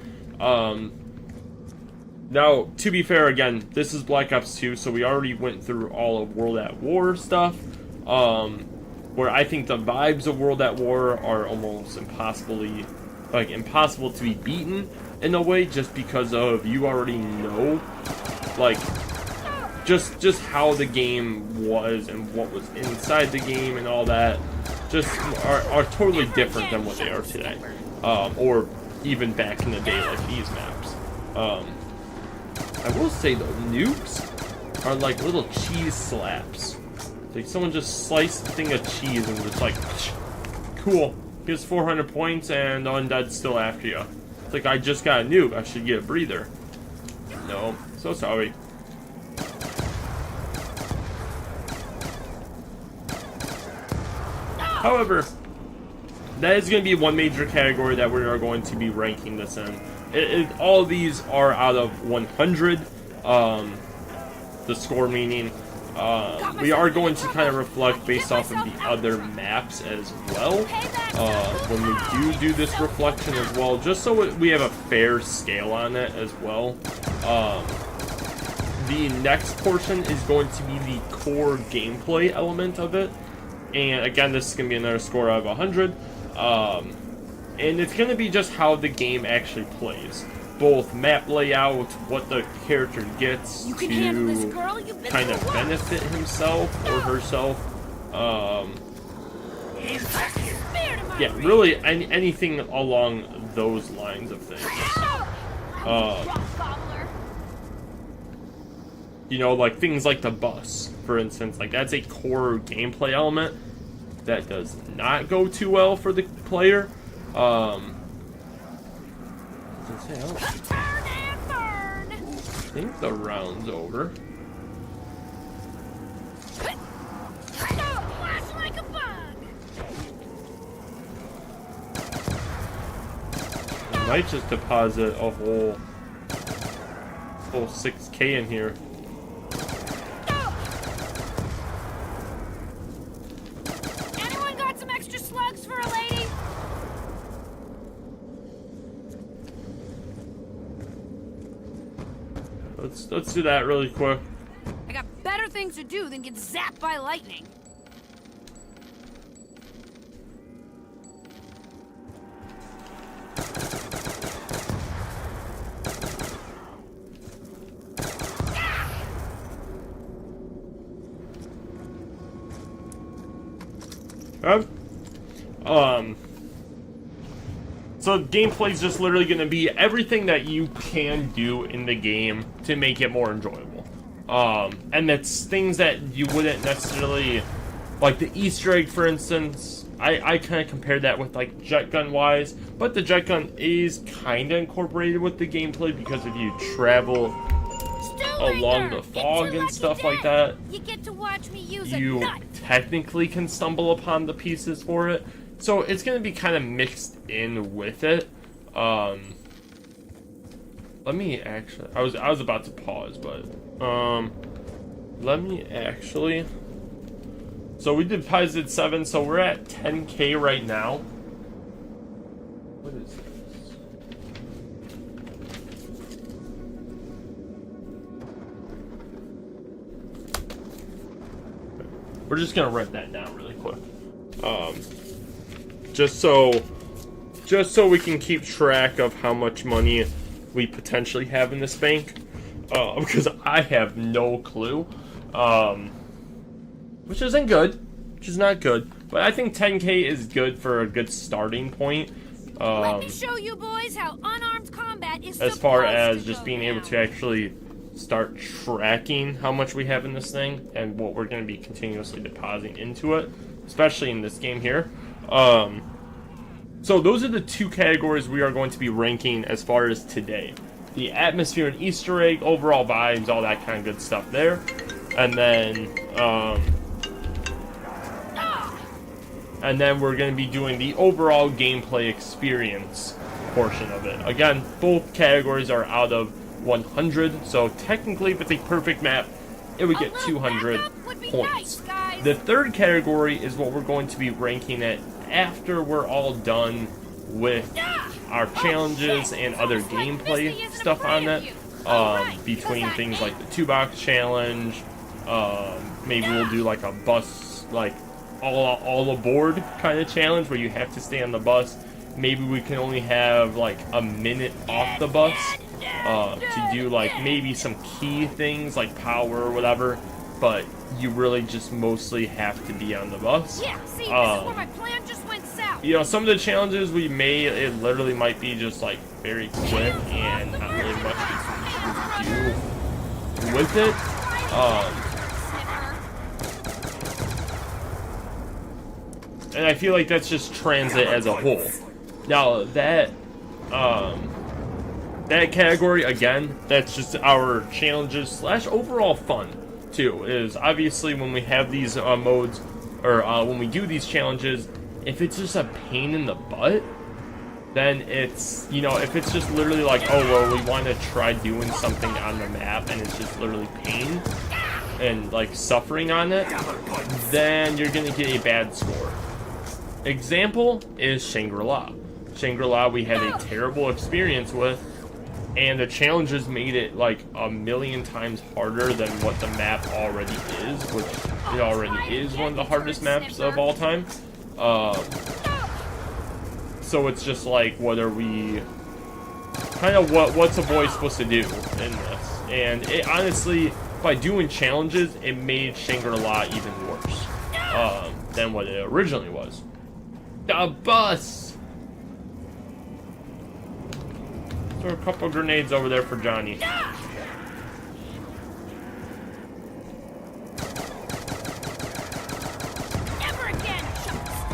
Now, to be fair, again, this is Black Ops 2, so we already went through all of World at War stuff. Where I think the vibes of World at War are almost impossible to be beaten in a way, just because of you already know, like, just how the game was and what was inside the game and all that, just are totally different than what they are today, or even back in the day, like these maps. I will say though, nukes are like little cheese slaps. Like someone just sliced a thing of cheese and just like, cool, here's 400 points and the undead's still after you. It's like, I just got a nuke, I should get a breather. No, so sorry. However, that is going to be one major category that we are going to be ranking this in. All of these are out of 100, the score meaning. We are going to kind of reflect based off of the other maps as well, when we do this reflection as well, just so we have a fair scale on it as well. The next portion is going to be the core gameplay element of it. And again, this is going to be another score out of 100. And it's going to be just how the game actually plays. Both map layout, what the character gets to kind of benefit himself or herself. Yeah, really anything along those lines of things. You know, like things like the bus, for instance. Like, that's a core gameplay element that does not go too well for the player. I think the round's over. I might just deposit a whole 6K in here. Anyone got some extra slugs for a lady? Let's do that really quick. I got better things to do than get zapped by lightning. So gameplay is just literally going to be everything that you can do in the game to make it more enjoyable. And that's things that you wouldn't necessarily, like the Easter egg, for instance. I kind of compared that with like jet gun wise, but the jet gun is kind of incorporated with the gameplay because if you travel along the fog and stuff like that, you get to watch me use you a nut. technically can stumble upon the pieces for it. So it's going to be kind of mixed in with it. Let me actually, I was about to pause, but let me actually. So we did Tranzit 7, so we're at 10K right now. What is this? We're just gonna write that down really quick. Just so we can keep track of how much money we potentially have in this bank. Because I have no clue. Which isn't good. Which is not good. But I think 10K is good for a good starting point. Let me show you boys how unarmed combat is As far as supposed just go being able down. to actually start tracking how much we have in this thing and what we're going to be continuously depositing into it, especially in this game here. So those are the two categories we are going to be ranking as far as today. The atmosphere and Easter egg, overall vibes, all that kind of good stuff there. And then we're going to be doing the overall gameplay experience portion of it. Again, both categories are out of 100, so technically if it's a perfect map, it would get 200 points. Nice, The third category is what we're going to be ranking it after we're all done with our challenges and other gameplay stuff on it. Between things like the 2-box challenge, maybe we'll do like a bus, like all aboard kind of challenge where you have to stay on the bus. Maybe we can only have like a minute off the bus to do like maybe some key things like power or whatever, but you really just mostly have to be on the bus. Yeah, see, this is where my plan just went south. You know, some of the challenges we may, it literally might be just like very quick and not really much to do with it. And I feel like that's just Tranzit as a whole. Now that that category, again, that's just our challenges slash overall fun too. Is obviously when we have these modes, or when we do these challenges, if it's just a pain in the butt, then it's, you know, if it's just literally like, oh well, we want to try doing something on the map and it's just literally pain and like suffering on it, then you're gonna get a bad score. Example is Shangri-La. Shangri-La we had a terrible experience with, and the challenges made it like a million times harder than what the map already is, which it already is one of the hardest maps of all time. So it's just like, what are we, kind of what's a boy supposed to do in this? And it honestly, by doing challenges, it made Shangri-La even worse than what it originally was. The bus! Throw a couple grenades over there for Johnny. Never again, chumps.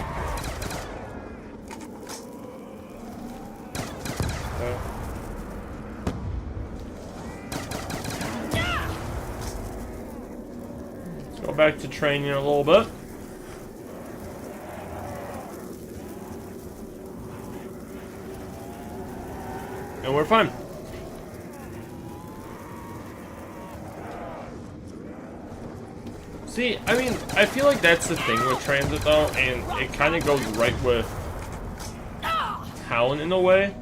Let's go back to training a little bit. And we're fine. See, I mean, I feel like that's the thing with Tranzit though, and it kind of goes right with Town in a way.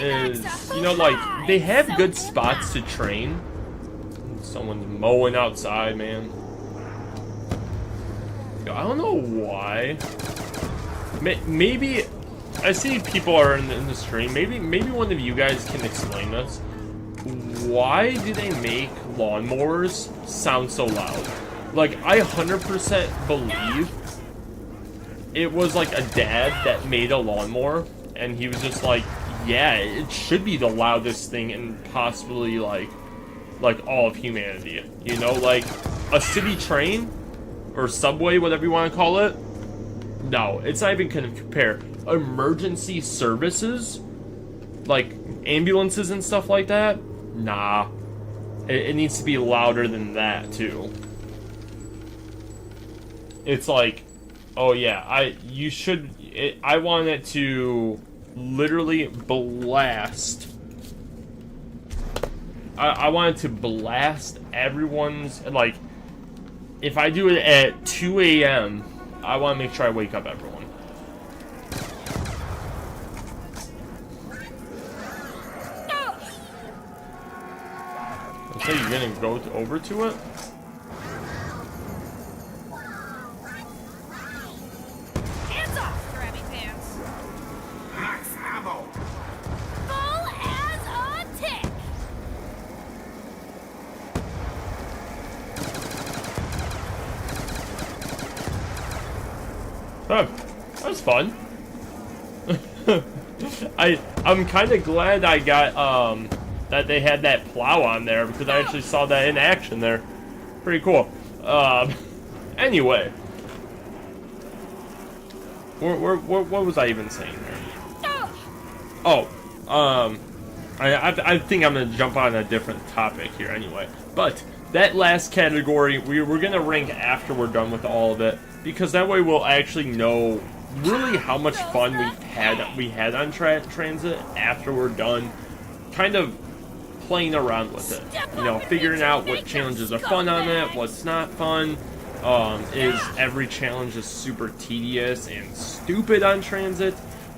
Is, you know, like, they have good spots to train. Someone's mowing outside, man. I don't know why. Maybe I see people are in the stream. Maybe one of you guys can explain this. Why do they make lawnmowers sound so loud? Like, I 100% believe it was like a dad that made a lawnmower, and he was just like, yeah, it should be the loudest thing in possibly like all of humanity. You know, like a city train or subway, whatever you want to call it. No, it's not even gonna compare. Emergency services, like ambulances and stuff like that. Nah, it needs to be louder than that too. It's like, oh yeah, I want it to literally blast. I want it to blast everyone's, like, if I do it at 2 a.m., I want to make sure I wake up everyone. So you're gonna go over to it? Hands off, grabby pants. Max ammo. Full as a tick. Huh, that was fun. I'm kind of glad I got that they had that plow on there, because I actually saw that in action there. Pretty cool. Anyway, what was I even saying there? Oh, I think I'm gonna jump on a different topic here anyway. But that last category, we're gonna rank after we're done with all of it, because that way we'll actually know really how much fun we had on Transit after we're done, kind of playing around with it. You know, figuring out what challenges are fun on it, what's not fun. Is every challenge just super tedious and stupid on Transit?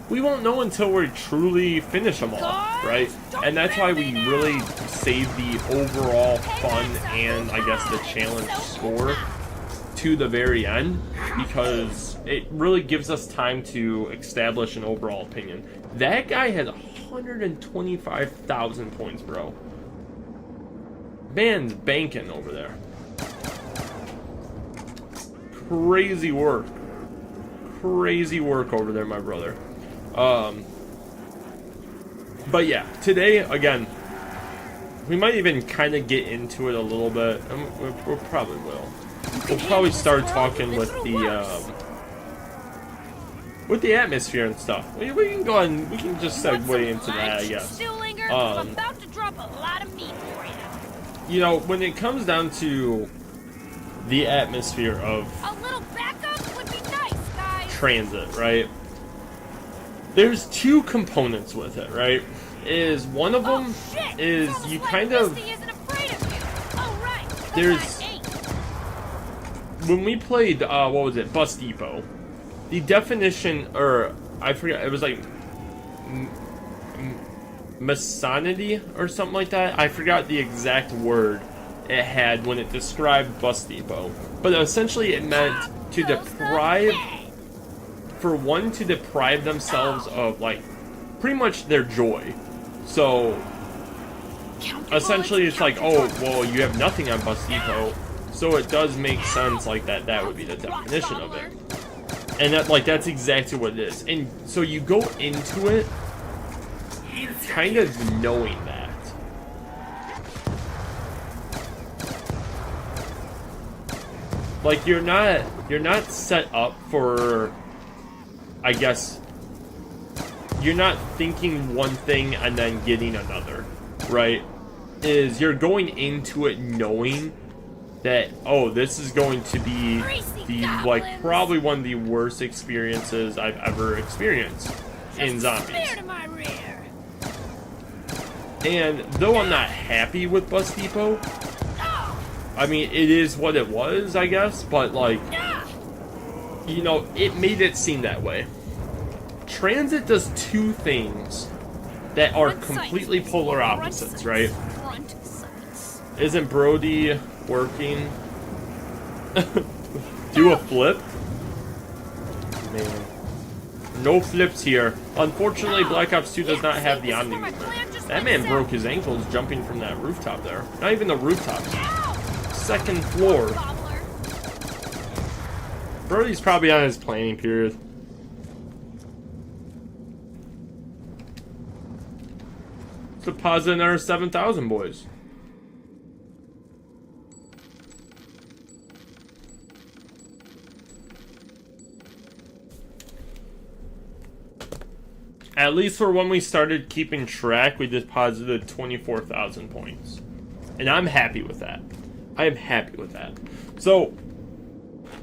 We won't know until we truly finish them all, right? And that's why we really save the overall fun and, I guess, the challenge score to the very end, because it really gives us time to establish an overall opinion. That guy has 125,000 points, bro. Man's banking over there. Crazy work. Crazy work over there, my brother. But yeah, today, again, we might even kind of get into it a little bit. We probably will. We'll probably start talking with the atmosphere and stuff. We can go ahead and we can just segue into that, I guess. I'm about to drop a lot of meat for you. You know, when it comes down to the atmosphere of A little backup would be nice, guys. Transit, right? There's two components with it, right? Is one of them is you kind of there's when we played what was it, Bus Depot, the definition, or I forget, it was like masonity or something like that. I forgot the exact word it had when it described Bus Depot, but essentially it meant to deprive, for one to deprive themselves of, like, pretty much their joy. So essentially it's like, oh, well, you have nothing on Bus Depot, so it does make sense like that would be the definition of it. And that, like, that's exactly what it is. And so you go into it kind of knowing that. Like, you're not set up for, I guess, you're not thinking one thing and then getting another, right? Is you're going into it knowing that, oh, this is going to be like, probably one of the worst experiences I've ever experienced in zombies. And though I'm not happy with Bus Depot, I mean, it is what it was, I guess, but, like, you know, it made it seem that way. Transit does two things that are completely polar opposites, right? Isn't Brody working? Do a flip? Man. No flips here. Unfortunately, Black Ops 2 does not have the Omni movement. That man broke his ankles jumping from that rooftop there. Not even the rooftop. Second floor. Brody's probably on his planning period. deposit another 7,000, boys. At least for when we started keeping track, we deposited 24,000 points. And I'm happy with that. I am happy with that. So,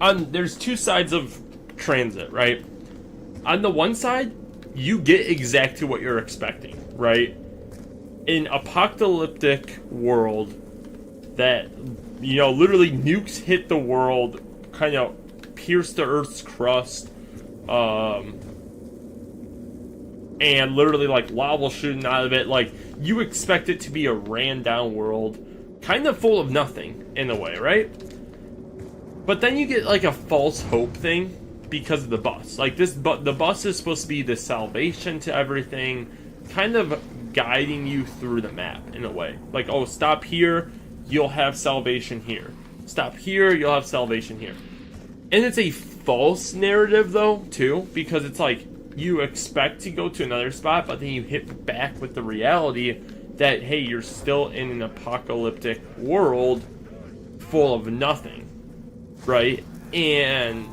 there's two sides of Transit, right? On the one side, you get exactly what you're expecting, right? In apocalyptic world that, you know, literally nukes hit the world, kind of pierce the Earth's crust, and literally like lava shooting out of it. Like, you expect it to be a ran down world, kind of full of nothing in a way, right? But then you get like a false hope thing because of the bus. Like the bus is supposed to be the salvation to everything, kind of guiding you through the map in a way. Like, oh, stop here, you'll have salvation here. Stop here, you'll have salvation here. And it's a false narrative though, too, because it's like, you expect to go to another spot, but then you hit back with the reality that, hey, you're still in an apocalyptic world full of nothing, right? And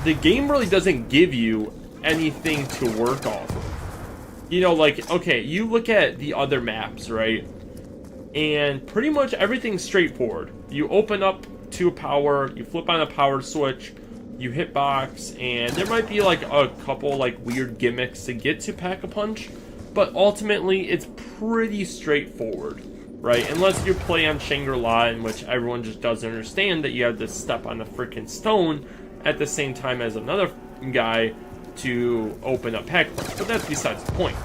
the game really doesn't give you anything to work off of. You know, like, okay, you look at the other maps, right? And pretty much everything's straightforward. You open up to a power, you flip on a power switch, you hit box, and there might be like a couple like weird gimmicks to get to Pack-a-Punch, but ultimately it's pretty straightforward, right? Unless you play on Shangri-La, in which everyone just doesn't understand that you have to step on a freaking stone at the same time as another guy to open up Pack-a-Punch, but that's besides the point.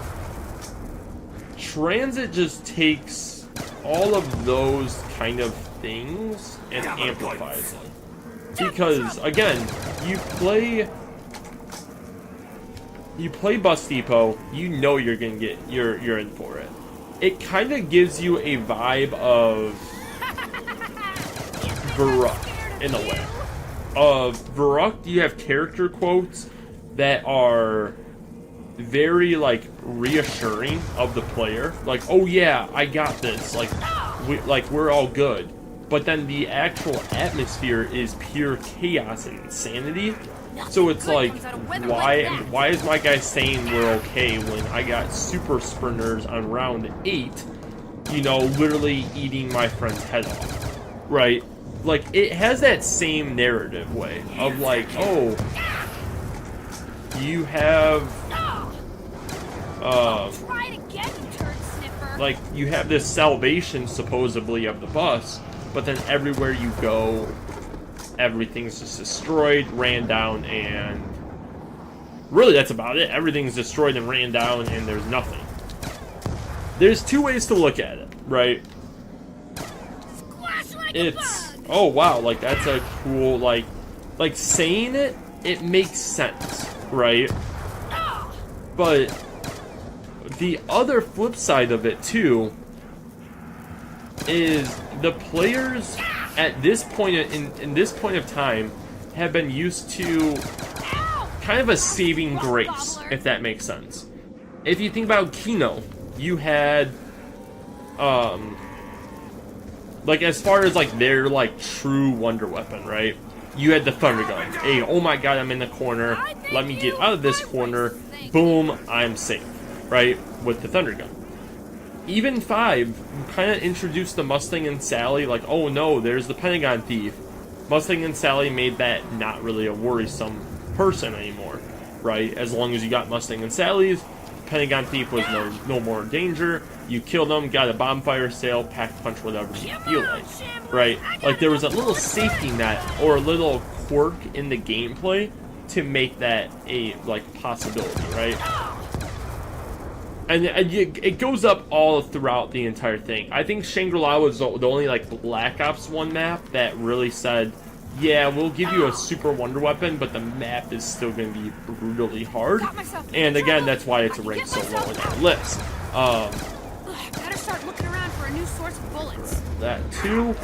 Transit just takes all of those kind of things and amplifies them. Because, again, you play Bus Depot, you know you're gonna get, you're in for it. It kind of gives you a vibe of Varrock, in a way. Varrock, you have character quotes that are very, like, reassuring of the player. Like, oh yeah, I got this. Like, we're all good. But then the actual atmosphere is pure chaos and insanity. So it's like, why is my guy saying we're okay when I got super sprinters on round 8, you know, literally eating my friend's head off, right? Like, it has that same narrative way of like, oh, you have, like, you have this salvation supposedly of the bus, but then everywhere you go, everything's just destroyed, ran down, and really that's about it. Everything's destroyed and ran down, and there's nothing. There's two ways to look at it, right? It's, oh wow, like that's a cool, like saying it, it makes sense, right? But the other flip side of it too is the players at this point in this point of time have been used to kind of a saving grace, if that makes sense. If you think about Kino, you had like, as far as like their like true wonder weapon, right? You had the thunder gun. Hey, oh my god, I'm in the corner. Let me get out of this corner. Boom, I'm safe, right? With the thunder gun. Even 5, you kind of introduced the Mustang and Sally, like, oh no, there's the Pentagon thief. Mustang and Sally made that not really a worrisome person anymore, right? As long as you got Mustang and Sally's, Pentagon thief was no more danger. You killed them, got a bonfire sale, Pack-a-Punch, whatever you feel like, right? Like, there was a little safety net or a little quirk in the gameplay to make that a, like, possibility, right? And it goes up all throughout the entire thing. I think Shangri-La was the only, like, Black Ops 1 map that really said, yeah, we'll give you a super wonder weapon, but the map is still going to be brutally hard. And again, that's why it's ranked so low in our list. Better start looking around for a new source of bullets. That too.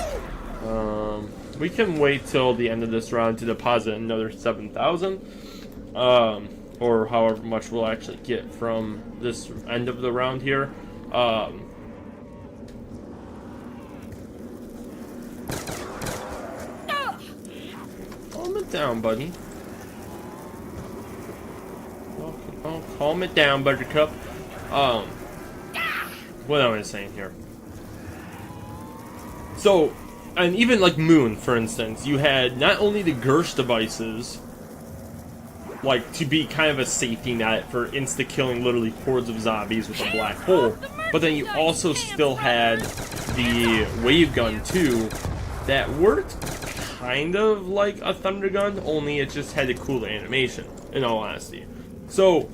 We can wait till the end of this round to deposit another 7,000. Well, or however much we'll actually get from this end of the round here. Calm it down, buddy. Oh, calm it down, Buttercup. What am I saying here? So, and even like Moon, for instance, you had not only the Gersh devices, like to be kind of a safety net for insta-killing literally hordes of zombies with a black hole, but then you also still had the wave gun too, that worked kind of like a thunder gun, only it just had a cool animation, in all honesty. So,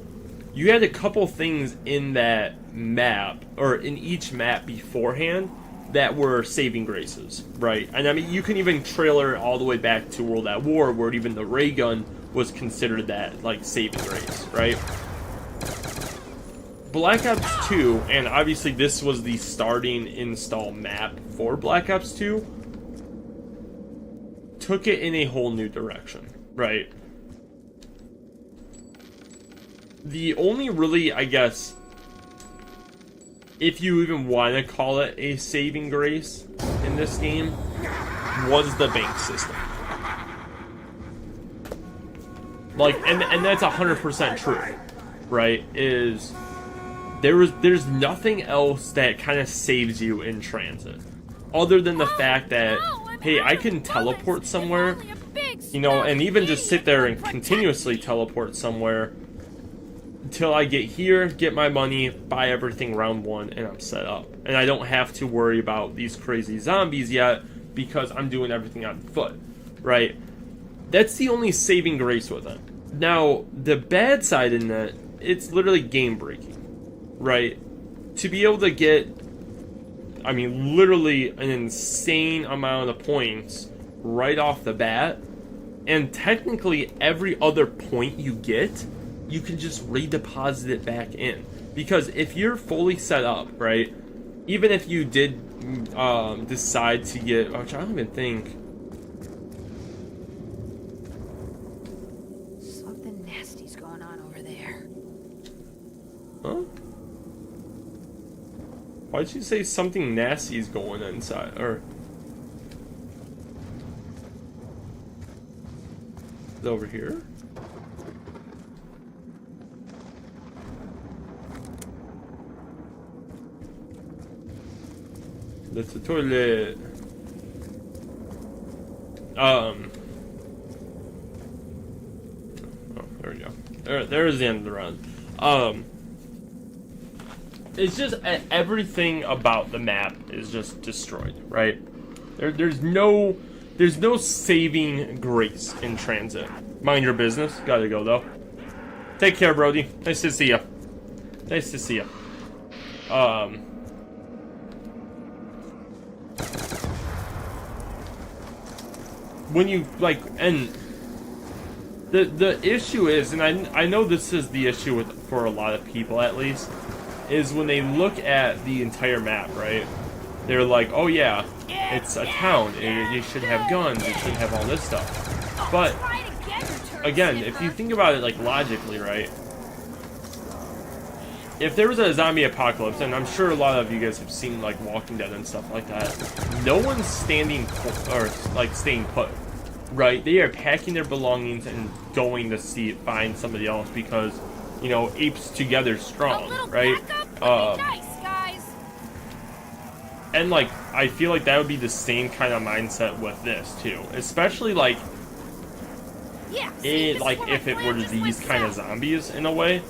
you had a couple things in that map, or in each map beforehand, that were saving graces, right? And I mean, you can even trailer all the way back to World at War, where even the ray gun was considered that, like, saving grace, right? Black Ops 2, and obviously this was the starting install map for Black Ops 2, took it in a whole new direction, right? The only really, I guess, if you even want to call it a saving grace in this game, was the bank system. Like, and that's 100% true, right? Is there's nothing else that kind of saves you in transit, other than the fact that, hey, I can teleport somewhere, you know, and even just sit there and continuously teleport somewhere until I get here, get my money, buy everything round one, and I'm set up. And I don't have to worry about these crazy zombies yet, because I'm doing everything on foot, right? That's the only saving grace with it. Now, the bad side in that, it's literally game breaking, right? To be able to get, I mean, literally an insane amount of points right off the bat, and technically every other point you get, you can just redeposit it back in. Because if you're fully set up, right, even if you did decide to get, which I don't even think, Something nasty's going on over there. huh? Why'd you say something nasty is going inside, or is it over here? That's the toilet. Oh, there we go. There's the end of the run. It's just everything about the map is just destroyed, right? There's no saving grace in transit. Mind your business. Gotta go though. Take care, Brody. Nice to see ya. Nice to see ya. When you, like, and the issue is, and I know this is the issue with, for a lot of people at least, is when they look at the entire map, right? They're like, oh yeah, it's a town, you should have guns, you should have all this stuff. But, again, if you think about it, like, logically, right? If there was a zombie apocalypse, and I'm sure a lot of you guys have seen, like, Walking Dead and stuff like that, no one's standing, or, like, staying put, right? They are packing their belongings and going to find somebody else, because, you know, apes together strong, right? Nice, guys. And, like, I feel like that would be the same kind of mindset with this, too. Especially, like, Yeah, if it were these kind of zombies, in a way,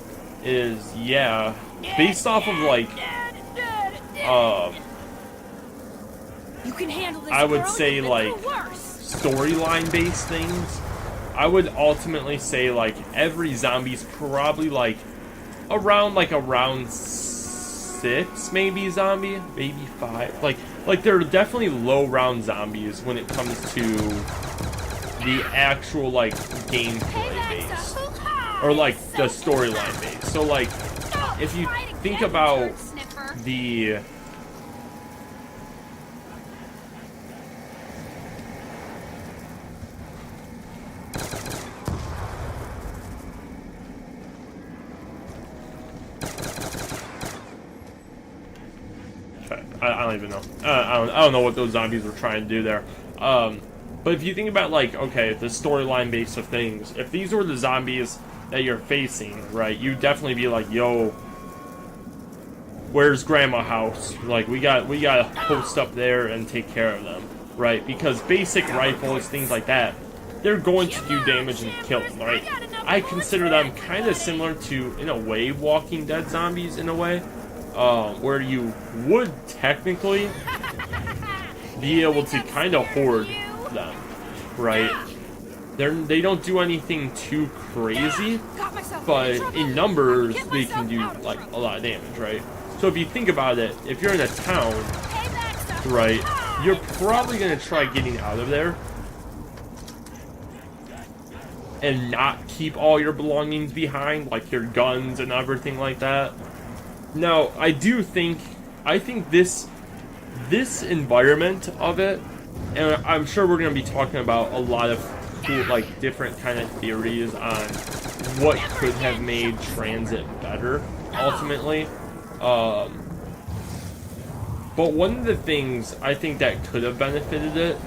is, yeah, based off of, like, you can handle this, I would girl, say, you've been like, through worse. storyline-based things, I would ultimately say, like, every zombie's probably, like, around 6, maybe, zombie, maybe 5, like, they're definitely low-round zombies when it comes to the actual, like, gameplay base, or, like, the storyline base. So, like, if you think about the I don't even know. I don't know what those zombies were trying to do there. But if you think about, like, okay, the storyline base of things, if these were the zombies that you're facing, right, you'd definitely be like, yo, where's Grandma House? Like, we gotta post up there and take care of them, right? Because basic rifles, things like that, they're going to do damage and kill them, right? I consider them kind of similar to, in a way, Walking Dead zombies, in a way, where you would technically be able to kind of hoard them, right? They don't do anything too crazy, but in numbers, they can do, like, a lot of damage, right? So if you think about it, if you're in a town, right, you're probably going to try getting out of there and not keep all your belongings behind, like your guns and everything like that. Now, I think this environment of it, and I'm sure we're going to be talking about a lot of cool, like, different kind of theories on what could have made Tranzit better, ultimately. But one of the things I think that could have benefited it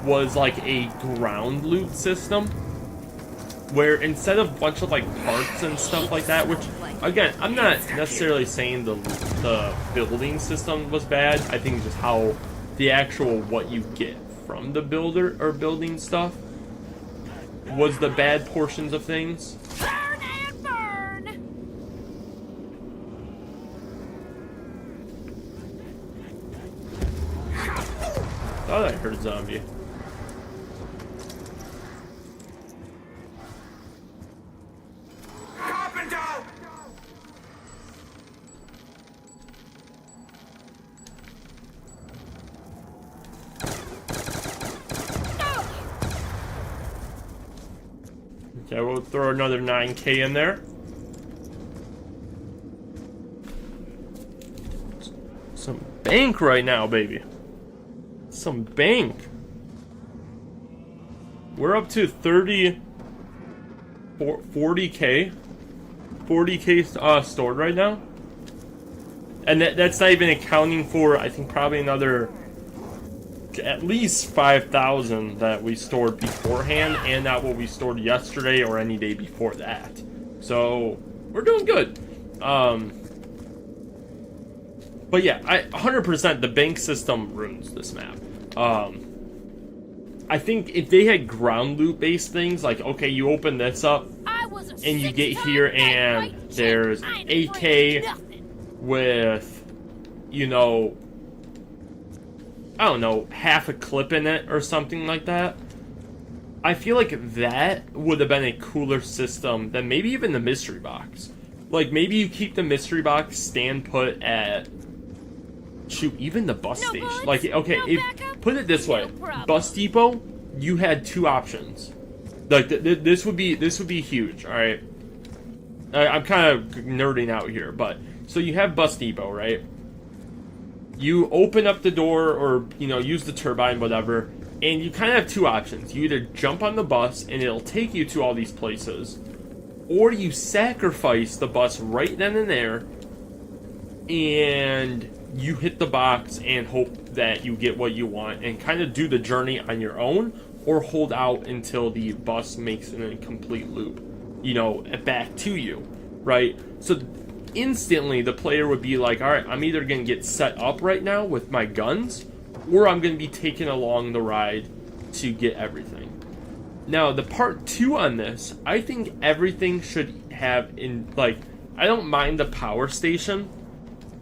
was, like, a ground loot system, where instead of a bunch of, like, parts and stuff like that, which, again, I'm not necessarily saying the building system was bad. I think just how the actual what you get from the builder or building stuff was the bad portions of things. Burn and burn! Thought I heard a zombie. Carpenter! Okay, we'll throw another 9K in there. Some bank right now, baby. Some bank. We're up to 40K. 40K stored right now. And that's not even accounting for, I think, probably another at least 5,000 that we stored beforehand, and not what we stored yesterday or any day before that. So we're doing good. But yeah, 100% the bank system ruins this map. I think if they had ground loot based things, like, okay, you open this up and you get here and there's AK with, you know, I don't know, half a clip in it or something like that. I feel like that would have been a cooler system than maybe even the mystery box. Like, maybe you keep the mystery box stand put at, shoot, even the bus station. Like, okay, put it this way. Bus depot, you had two options. Like, this would be huge, alright? I'm kind of nerding out here, but, so you have bus depot, right? You open up the door, or, you know, use the turbine, whatever, and you kind of have two options. You either jump on the bus, and it'll take you to all these places, or you sacrifice the bus right then and there, and you hit the box and hope that you get what you want, and kind of do the journey on your own, or hold out until the bus makes an incomplete loop, you know, back to you, right? So instantly the player would be like, all right, I'm either going to get set up right now with my guns, or I'm going to be taken along the ride to get everything. Now, the part 2 on this, I think everything should have in, like, I don't mind the power station,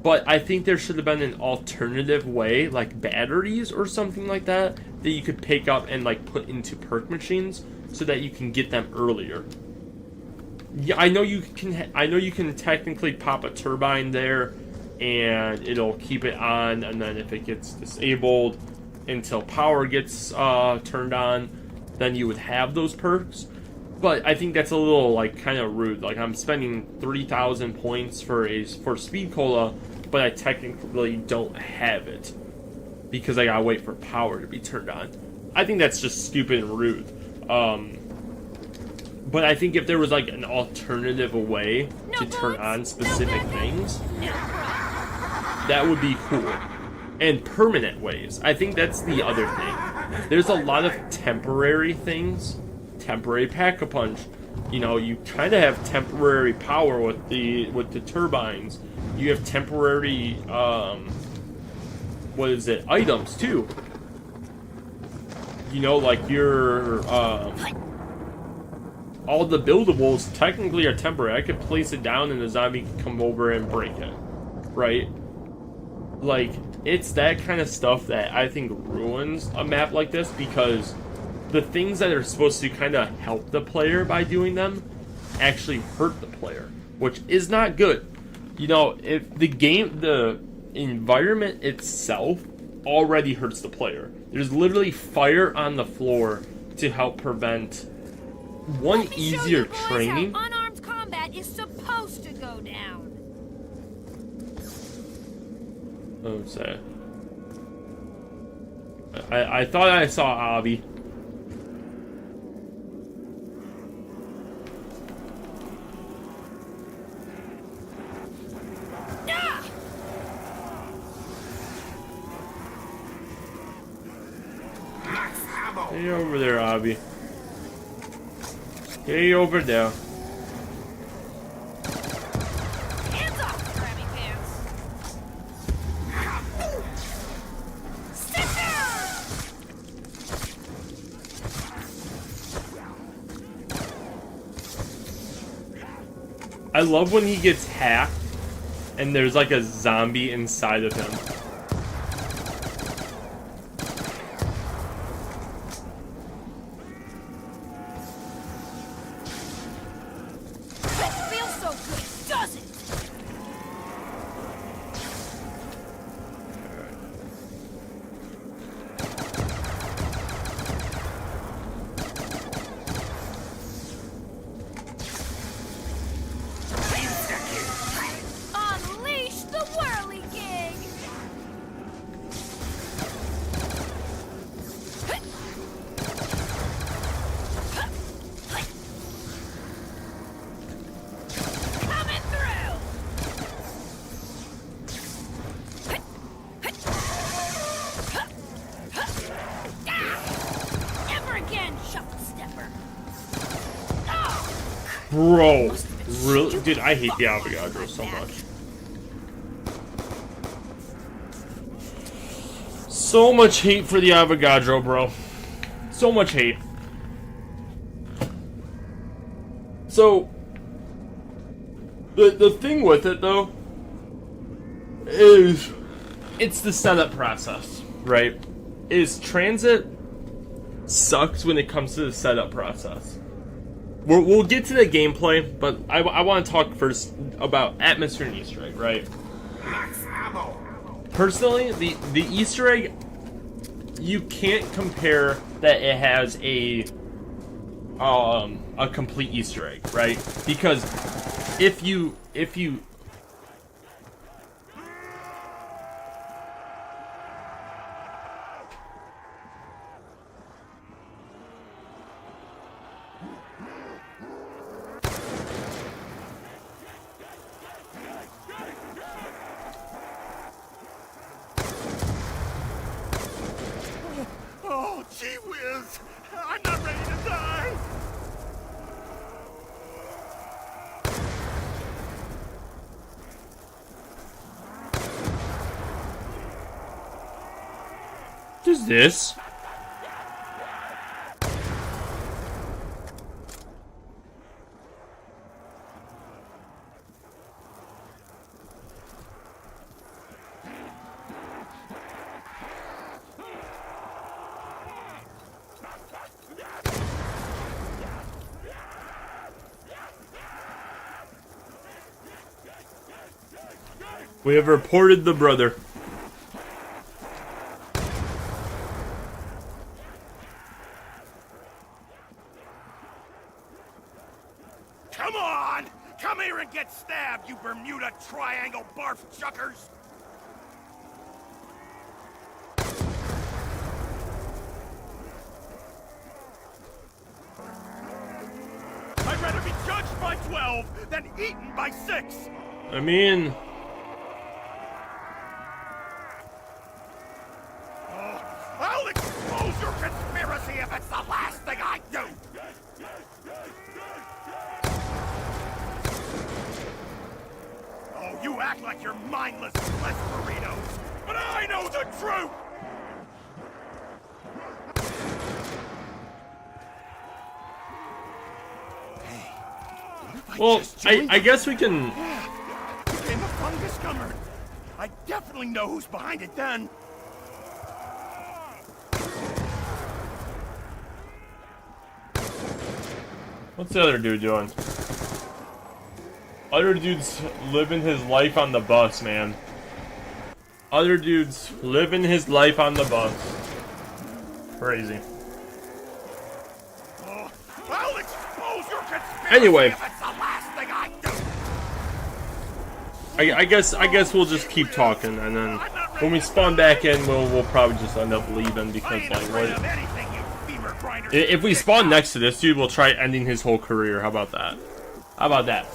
but I think there should have been an alternative way, like batteries or something like that, that you could pick up and, like, put into perk machines so that you can get them earlier. Yeah, I know you can technically pop a turbine there, and it'll keep it on, and then if it gets disabled until power gets turned on, then you would have those perks. But I think that's a little, like, kind of rude. Like, I'm spending 3,000 points for Speed Cola, but I technically don't have it because I gotta wait for power to be turned on. I think that's just stupid and rude. But I think if there was, like, an alternative way to turn on specific things, that would be cool. and permanent ways. I think that's the other thing. There's a lot of temporary things, temporary pack-a-punch. You know, you kind of have temporary power with the turbines. You have temporary items too. You know, like your all the buildables technically are temporary. I could place it down and the zombie can come over and break it, right? Like, it's that kind of stuff that I think ruins a map like this, because the things that are supposed to kind of help the player by doing them actually hurt the player, which is not good. You know, if the environment itself already hurts the player. There's literally fire on the floor to help prevent one easier training. How unarmed combat is supposed to go down. Oh, say. I thought I saw Abby. Stay over there, Abby. Stay over there. Hands off, Krabby Pants. Sit down. I love when he gets hacked and there's like a zombie inside of him. Bro, really? Dude, I hate the Avogadro so much. So much hate for the Avogadro, bro. So much hate. So, the thing with it, though, is it's the setup process, right? Tranzit sucks when it comes to the setup process. We'll get to the gameplay, but I want to talk first about atmosphere and Easter egg, right? Personally, the Easter egg, you can't compare that it has a complete Easter egg, right? Because if you Oh, gee whiz! I'm not ready to die! What is this? We have reported the brother. Come on! Come here and get stabbed, you Bermuda Triangle barf chuckers! I'd rather be judged by 12 than eaten by 6! I mean, like your mindless flesh burritos, but I know the truth! Well, I guess we can... Became a fungus scummer. I definitely know who's behind it then. What's the other dude doing? Other dude's living his life on the bus, man. Other dude's living his life on the bus. Crazy. Oh, I'll expose your conspiracy Anyway. if it's the last thing I do. I guess we'll just keep talking, and then when we spawn back in, we'll probably just end up leaving because like what? If we spawn next to this dude, we'll try ending his whole career. How about that? How about that?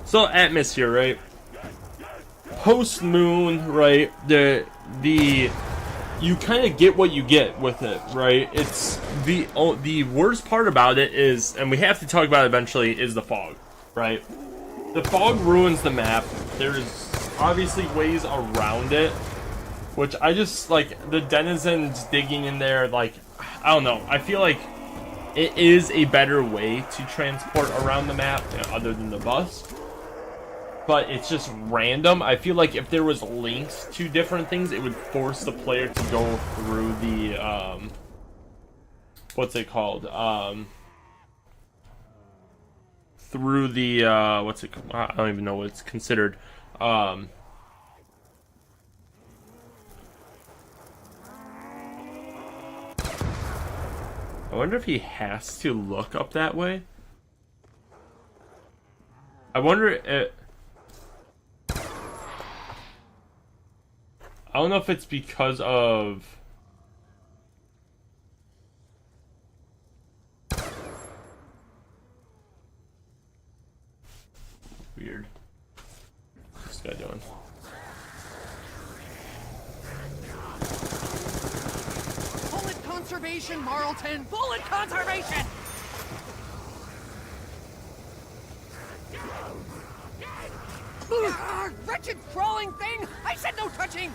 So atmosphere, right? Post moon, right? The you kind of get what you get with it, right? It's the worst part about it is, and we have to talk about it eventually, is the fog, right? The fog ruins the map. There's obviously ways around it, which I just like the denizens digging in there. Like, I don't know. I feel like it is a better way to transport around the map other than the bus. But it's just random. I feel like if there was links to different things, it would force the player to go through the, what's it called? Through the, what's it, I don't even know what it's considered. I wonder if he has to look up that way. I wonder if... I don't know if it's because of... Weird. What's this guy doing? Bullet conservation, Marlton! Bullet conservation! Wretched crawling thing! I said no touching!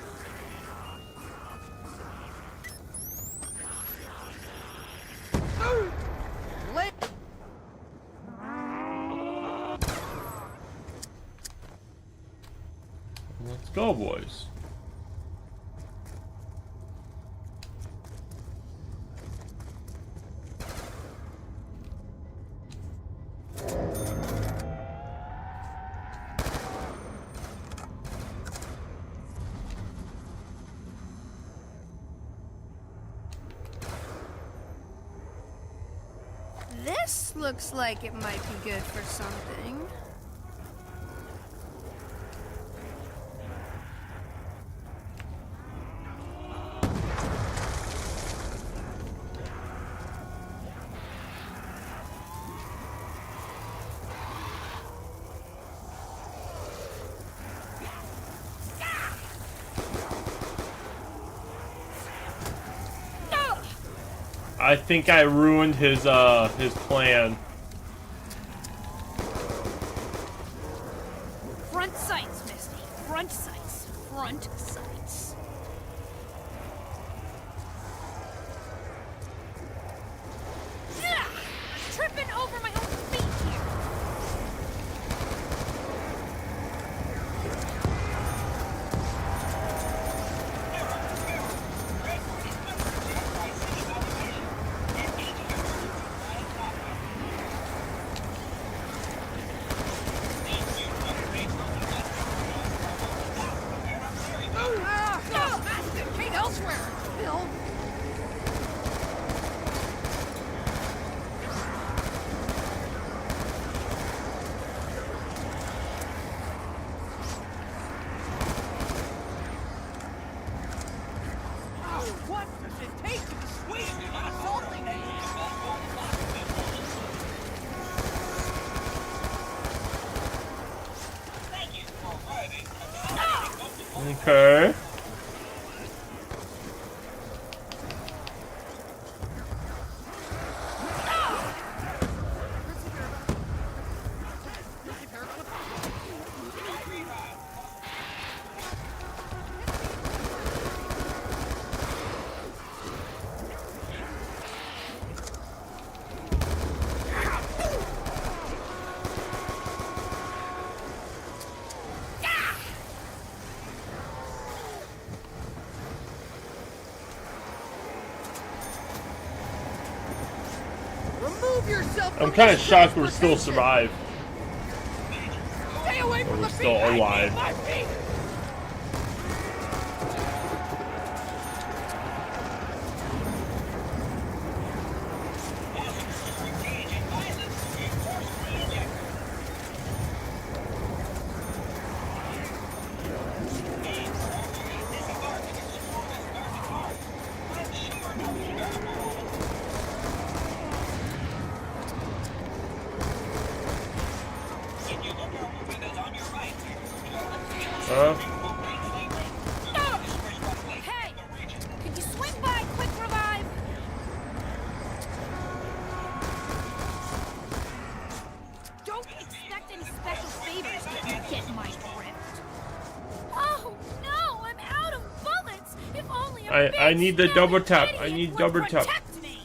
Let's go, boys. This looks like it might be good for something. I think I ruined his plan. Front sights, Misty. Front sights. Front sights. Yeah! I'm tripping over my own feet here. Kate elsewhere! Bill! What does it take to squeeze me on a salty day? Okay. Remove yourself I'm from kind of this shocked we're still transportation. survive. Stay away from We're the still feet. I need alive. my feet. Hey, could you swing by quick revive? Don't expect any special favors if you get my drift. Oh no, I'm out of bullets. If only a I big, need the smelly double tap. I idiot need would double tap. protect me.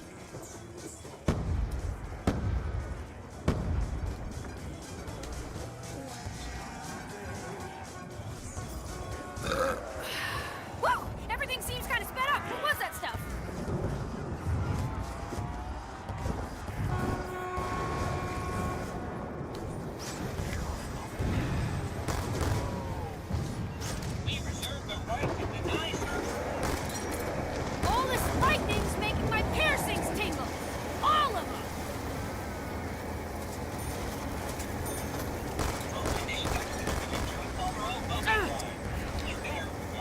Whoa! Everything seems kind of sped up. What was that stuff? All this lightning's making my piercings tingle. All of them.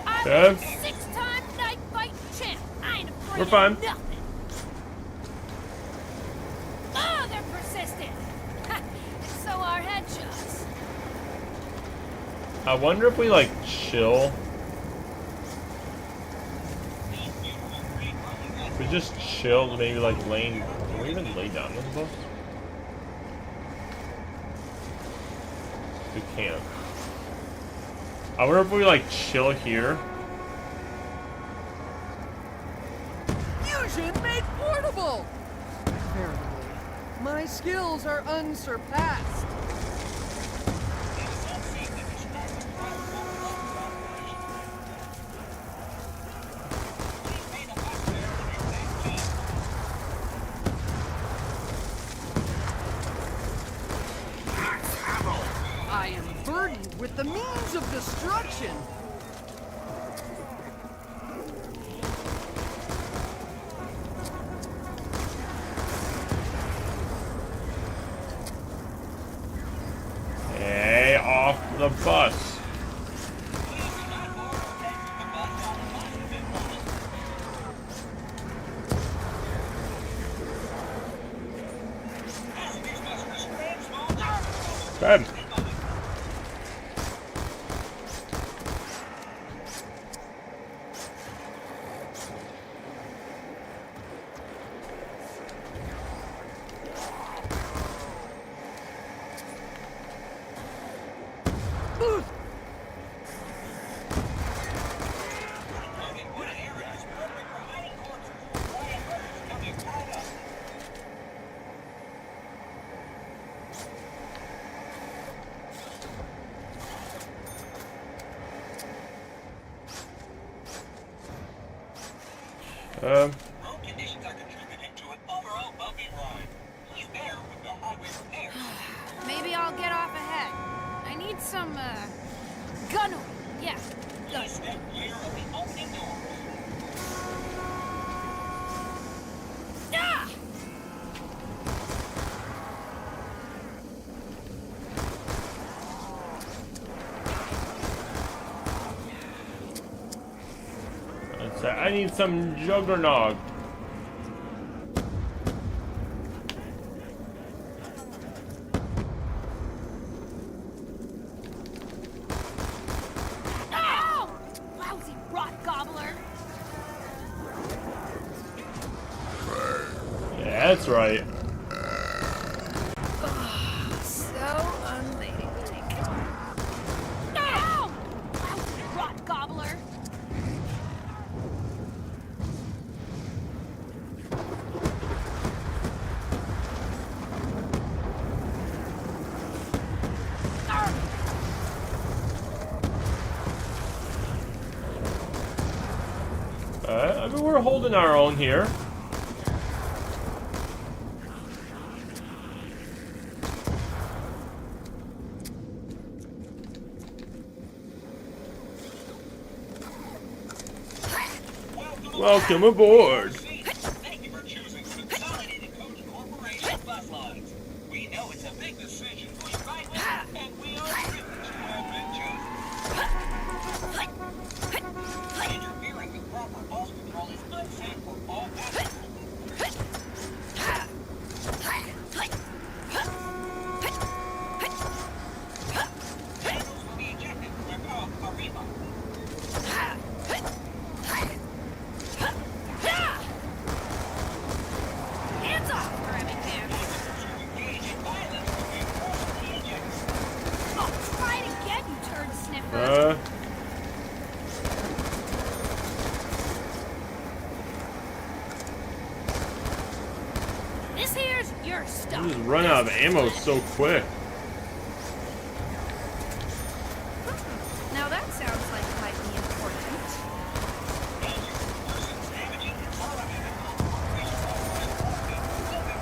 I'm Okay. a six-time night fight champ. I ain't afraid We're fine. of nothing. Oh, they're persistent. And so are headshots. I wonder if we like chill. If we just chill, maybe like laying. Can we even lay down this book? We can't. I wonder if we like chill here. Fusion made portable. Apparently, my skills are unsurpassed. I am burdened with the means of destruction. Hey, off the bus. Good. Road conditions are contributing to an overall bumpy ride. He's there with the highway repairs. Maybe I'll get off ahead. I need some, gun oil. Yeah, gun. Please step clear of the opening doors. Ah! I need some juggernaut. Ow! Lousy rot gobbler. Yeah, that's right. So unladylike. Ow! Lousy rot gobbler. I mean, we're holding our own here. Welcome aboard. Thank you for choosing Consolidated Coach Corporation Bus Lines. We know it's a big decision for you right now, and we are thrilled that you have been chosen. Interfering with proper bus control is unsafe for all passengers. Vehicles will be ejected from their car Arriva. Hands off, grabbing pants. Engage in violence will be forcibly ejected. Oh, try it again, you turd sniffer. This here's your You stuff. just run out of ammo so quick. Now that sounds like it might be important. Damaging Consolidated Coach Corporation Bus Lines will be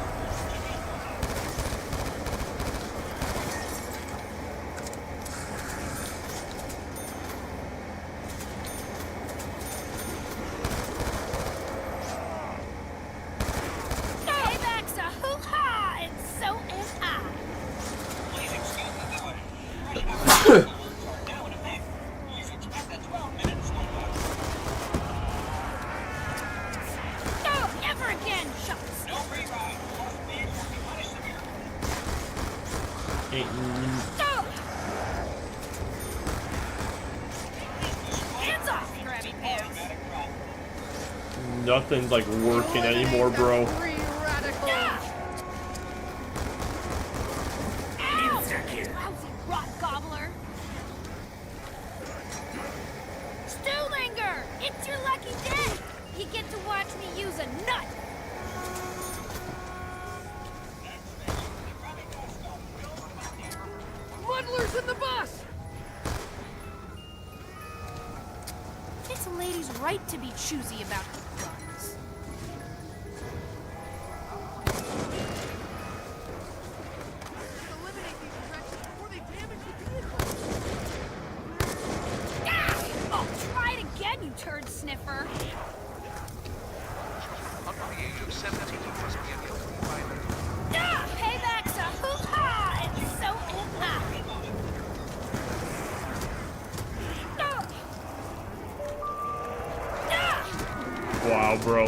Payback's a hoo-ha, and so am I. Please excuse the delay. Rush hour alerts are now in effect. Please expect a 12-minute slowdown. No, never again, shucks. No free ride. Lost vehicle will be punished severely. No. Hands off, grabby pants. Automatic drop. Nothing's like working anymore, bro. Free radicals. Ow! Lousy rot gobbler. Stoolinger, it's your lucky day. You get to watch me use a nut. Muddlers in the bus. It's a lady's right to be choosy about her guns. Eliminate these wretches before they damage the vehicle. Ah! Oh, try it again, you turd sniffer. Ah! Payback's a hoo-ha, and so am I. Ah! Ah! Wow, bro.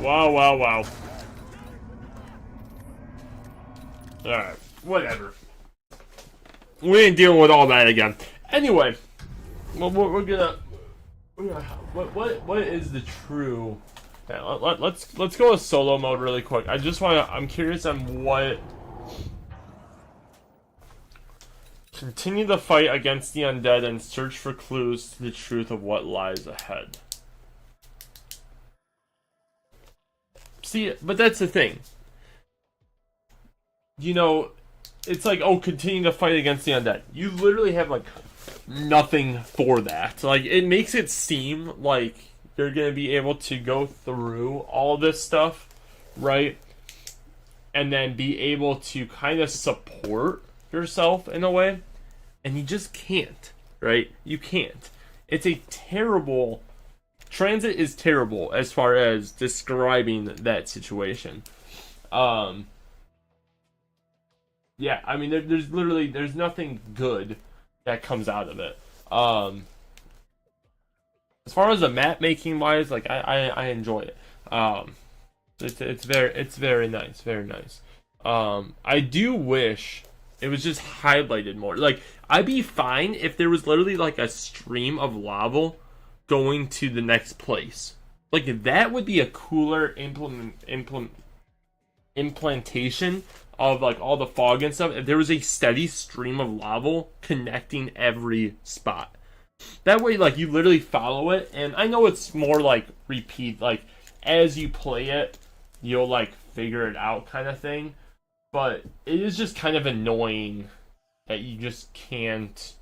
Wow. Alright, whatever. We ain't dealing with all that again. Anyway, well, we're gonna what is the true? Yeah, let's go with solo mode really quick. I'm curious on what. Continue the fight against the undead and search for clues to the truth of what lies ahead. See, but that's the thing. You know, it's like, oh, continue to fight against the undead. You literally have, like, nothing for that. Like, it makes it seem like you're going to be able to go through all this stuff, right? And then be able to kind of support yourself in a way. And you just can't, right? You can't. It's a terrible... Transit is terrible as far as describing that situation. Yeah, I mean, there's nothing good that comes out of it. As far as the map making wise, like I enjoy it. It's very nice, very nice. I do wish it was just highlighted more. Like, I'd be fine if there was literally like a stream of lava going to the next place. Like, that would be a cooler implantation of like all the fog and stuff. If there was a steady stream of lava connecting every spot, that way, like, you literally follow it. And I know it's more like repeat, like as you play it, you'll like figure it out kind of thing. But it is just kind of annoying that you just can't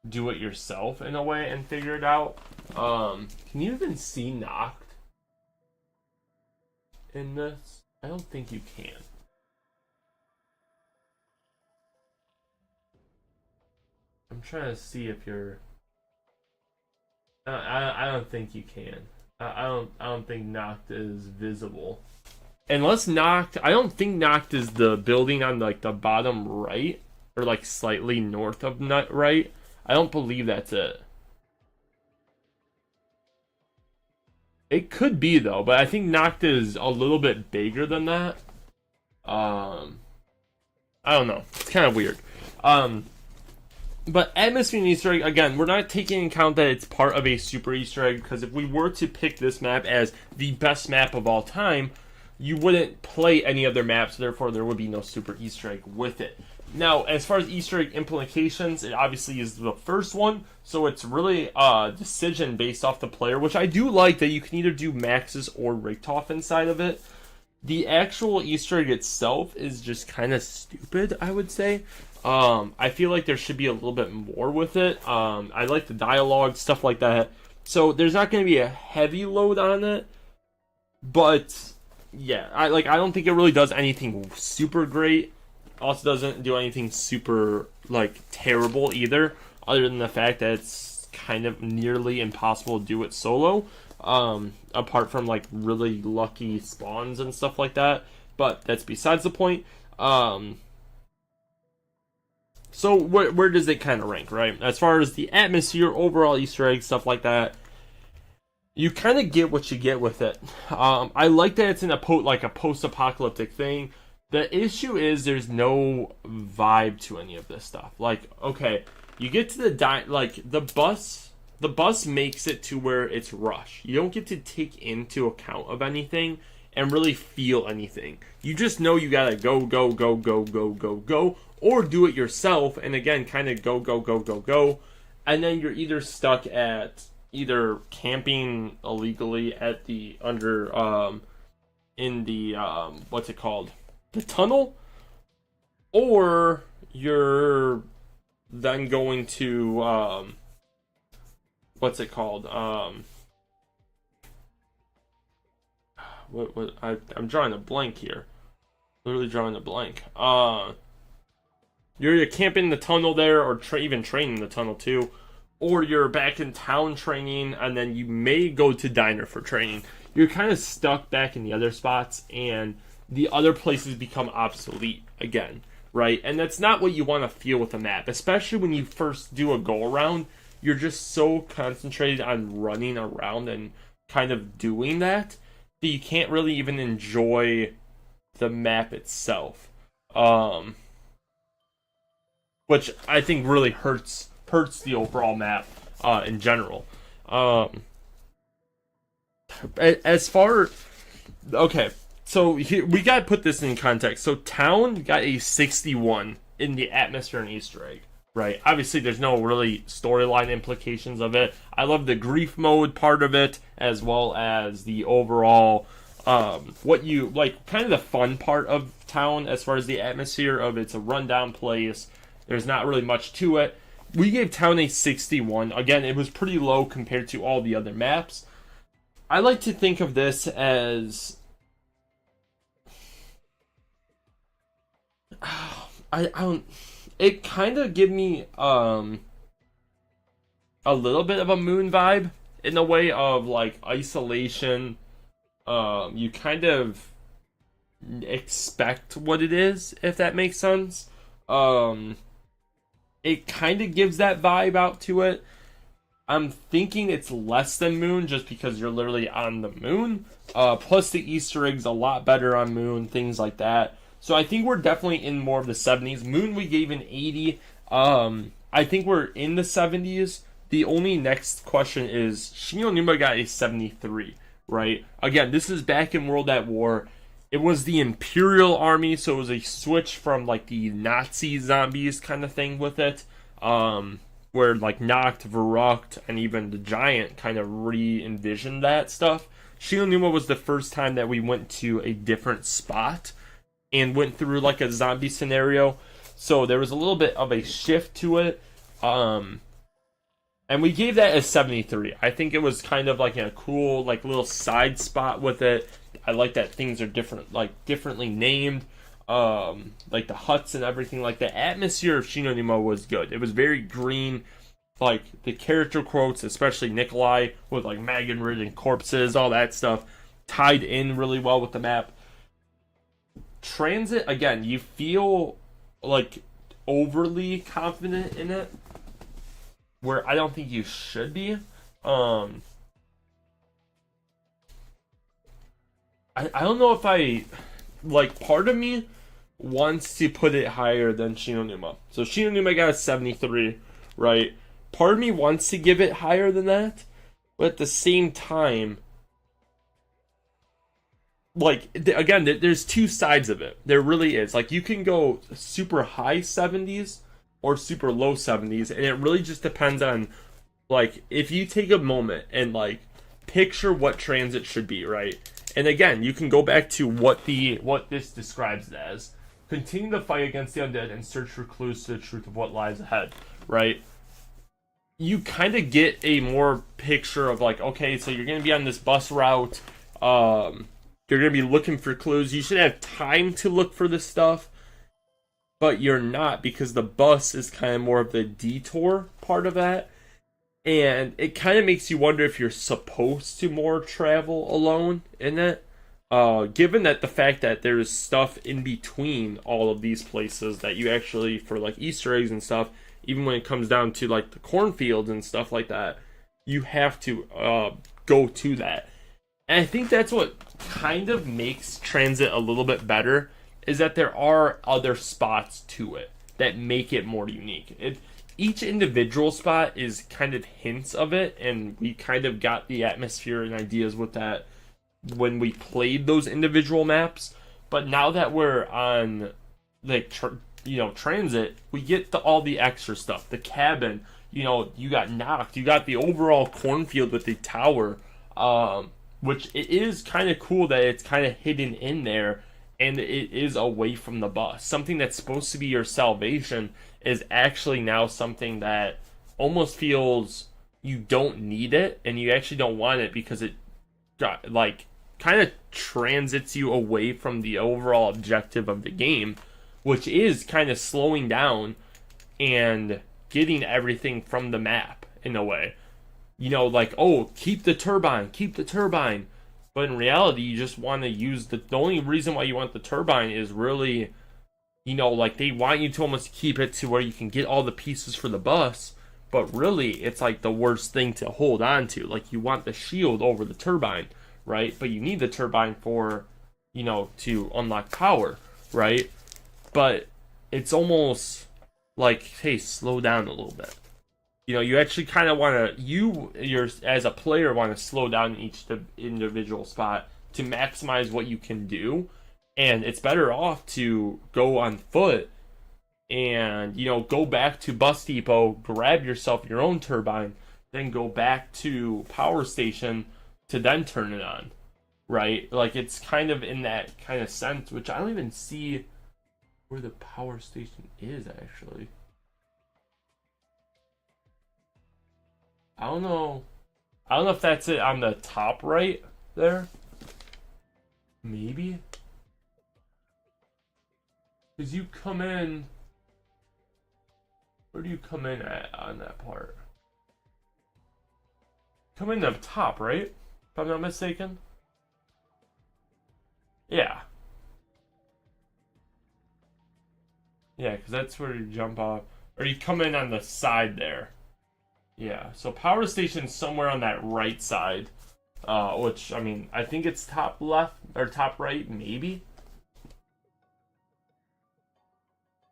do it yourself in a way and figure it out. Can you even see knocked in this? I don't think you can. I'm trying to see if you're... I don't think you can. I don't think Noct is visible. Unless Noct, I don't think Noct is the building on like the bottom right or like slightly north of right. I don't believe that's it. It could be though, but I think Noct is a little bit bigger than that. I don't know. It's kind of weird. But Atmosphere and Easter egg, again, we're not taking into account that it's part of a super Easter egg, because if we were to pick this map as the best map of all time, you wouldn't play any other maps, therefore there would be no super Easter egg with it. Now, as far as Easter egg implications, it obviously is the first one, so it's really a decision based off the player, which I do like that you can either do maxes or Richtof inside of it. The actual Easter egg itself is just kind of stupid, I would say. I feel like there should be a little bit more with it. I like the dialogue, stuff like that. So there's not going to be a heavy load on it, but yeah, I don't think it really does anything super great. Also doesn't do anything super like terrible either, other than the fact that it's kind of nearly impossible to do it solo. Apart from like really lucky spawns and stuff like that, but that's besides the point. So where does it kind of rank, right? As far as the atmosphere, overall Easter eggs, stuff like that, you kind of get what you get with it. I like that it's in a post-apocalyptic thing. The issue is there's no vibe to any of this stuff. Like, okay, you get to the bus. The bus makes it to where it's rush. You don't get to take into account of anything and really feel anything. You just know you gotta go, or do it yourself, and again, kind of go, and then you're either stuck at either camping illegally at the in the what's it called, the tunnel, or you're then going to what's it called? I'm drawing a blank here. Literally drawing a blank. You're either camping in the tunnel there, or even training in the tunnel too, or you're back in town training, and then you may go to diner for training. You're kind of stuck back in the other spots, and the other places become obsolete again, right? And that's not what you want to feel with a map, especially when you first do a go around. You're just so concentrated on running around and kind of doing that you can't really even enjoy the map itself. Which I think really hurts the overall map in general. As far... Okay, so here, we gotta put this in context. So Town got a 61 in the atmosphere and Easter egg. Right, obviously there's no really storyline implications of it. I love the grief mode part of it, as well as the overall, what you, like, kind of the fun part of Town, as far as the atmosphere of it's a rundown place. There's not really much to it. We gave Town a 61. Again, it was pretty low compared to all the other maps. I like to think of this as... I don't... It kind of give me a little bit of a Moon vibe in the way of like isolation. You kind of expect what it is, if that makes sense. It kind of gives that vibe out to it. I'm thinking it's less than Moon just because you're literally on the moon. Plus the Easter eggs a lot better on Moon, things like that. So I think we're definitely in more of the 70s. Moon we gave an 80. I think we're in the 70s. The only next question is Shin Onuma got a 73, right? Again, this is back in World at War. It was the Imperial Army, so it was a switch from like the Nazi zombies kind of thing with it. Where like Noct, Verrucht, and even the Giant kind of re-envisioned that stuff. Shin Onuma was the first time that we went to a different spot and went through like a zombie scenario, so there was a little bit of a shift to it, and we gave that a 73. I think it was kind of like a cool like little side spot with it. I like that things are different, like differently named, like the huts and everything. Like the atmosphere of Shin Onuma was good. It was very green. like the character quotes, especially Nikolai with like Magan-ridden corpses, all that stuff, tied in really well with the map. Transit, again, you feel like overly confident in it, where I don't think you should be. I don't know if I, like, part of me wants to put it higher than Shinonuma. So Shinonuma got a 73, right? Part of me wants to give it higher than that, but at the same time, like, again, there's two sides of it. There really is. Like, you can go super high 70s or super low 70s, and it really just depends on, like, if you take a moment and, like, picture what Transit should be, right? And again, you can go back to what this describes it as. Continue the fight against the undead and search for clues to the truth of what lies ahead, right? You kind of get a more picture of, like, okay, so you're going to be on this bus route, you're going to be looking for clues. You should have time to look for this stuff, but you're not, because the bus is kind of more of the detour part of that. And it kind of makes you wonder if you're supposed to more travel alone in it. Given that the fact that there's stuff in between all of these places that you actually, for like Easter eggs and stuff, even when it comes down to like the cornfields and stuff like that, you have to go to that. And I think that's what kind of makes Transit a little bit better, is that there are other spots to it that make it more unique. Each individual spot is kind of hints of it, and we kind of got the atmosphere and ideas with that when we played those individual maps. But now that we're on, like, Transit, we get all the extra stuff. The cabin, you got knocked. You got the overall cornfield with the tower, which it is kind of cool that it's kind of hidden in there, and it is away from the bus. Something that's supposed to be your salvation is actually now something that almost feels you don't need it, and you actually don't want it, because it got, like, kind of transits you away from the overall objective of the game, which is kind of slowing down and getting everything from the map in a way. Like, oh, keep the turbine. But in reality, you just want to use the only reason why you want the turbine is really, like, they want you to almost keep it to where you can get all the pieces for the bus, but really, it's like the worst thing to hold on to. Like, you want the shield over the turbine, right? But you need the turbine for, to unlock power, right? But it's almost like, hey, slow down a little bit. You actually kind of want to, you're as a player, want to slow down each individual spot to maximize what you can do. And it's better off to go on foot and, go back to bus depot, grab yourself your own turbine, then go back to power station to then turn it on, right? Like, it's kind of in that kind of sense, which I don't even see where the power station is, actually. I don't know if that's it on the top right there. Maybe. Because you come in... Where do you come in at on that part? Come in up top, right? If I'm not mistaken. Yeah. Yeah, because that's where you jump off. Or you come in on the side there. Yeah, so power station's somewhere on that right side. Which, I mean, I think it's top left, or top right, maybe?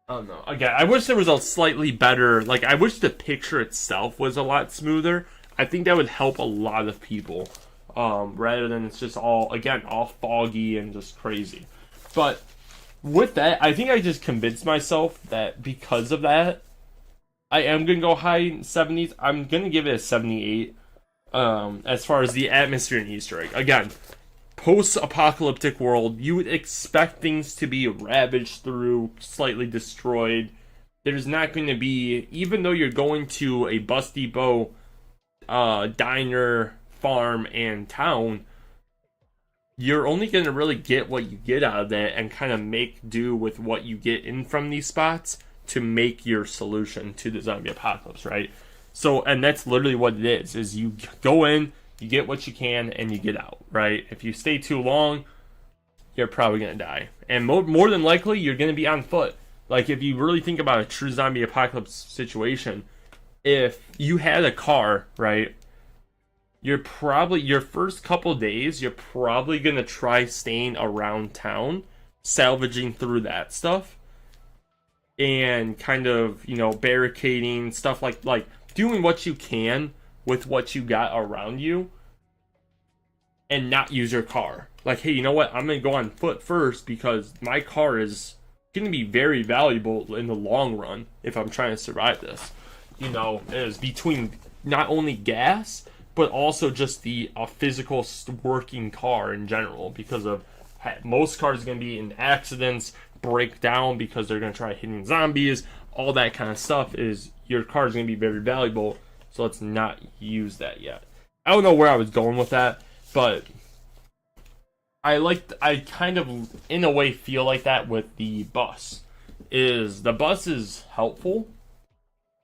I don't know. Again, I wish there was a slightly better, like, I wish the picture itself was a lot smoother. I think that would help a lot of people. Rather than it's just all foggy and just crazy. But with that, I think I just convinced myself that because of that, I am going to go high 70s. I'm going to give it a 78 as far as the atmosphere and Easter egg. Again, post-apocalyptic world, you would expect things to be ravaged through, slightly destroyed. There's not going to be, even though you're going to a bus depot, diner, farm, and town, you're only going to really get what you get out of that and kind of make do with what you get in from these spots to make your solution to the zombie apocalypse, right? So, and that's literally what it is you go in, you get what you can, and you get out, right? If you stay too long, you're probably going to die. And more than likely, you're going to be on foot. Like, if you really think about a true zombie apocalypse situation, if you had a car, right, you're probably, your first couple days, you're probably going to try staying around town, salvaging through that stuff, and kind of, you know, barricading, stuff like doing what you can with what you got around you, and not use your car. Like, hey, you know what, I'm going to go on foot first, because my car is going to be very valuable in the long run if I'm trying to survive this. You know, is between not only gas, but also just the physical working car in general, because of most cars are going to be in accidents, break down because they're going to try hitting zombies, all that kind of stuff. Is your car is going to be very valuable, so let's not use that yet. I don't know where I was going with that, but I kind of in a way feel like that with the bus. Is the bus is helpful,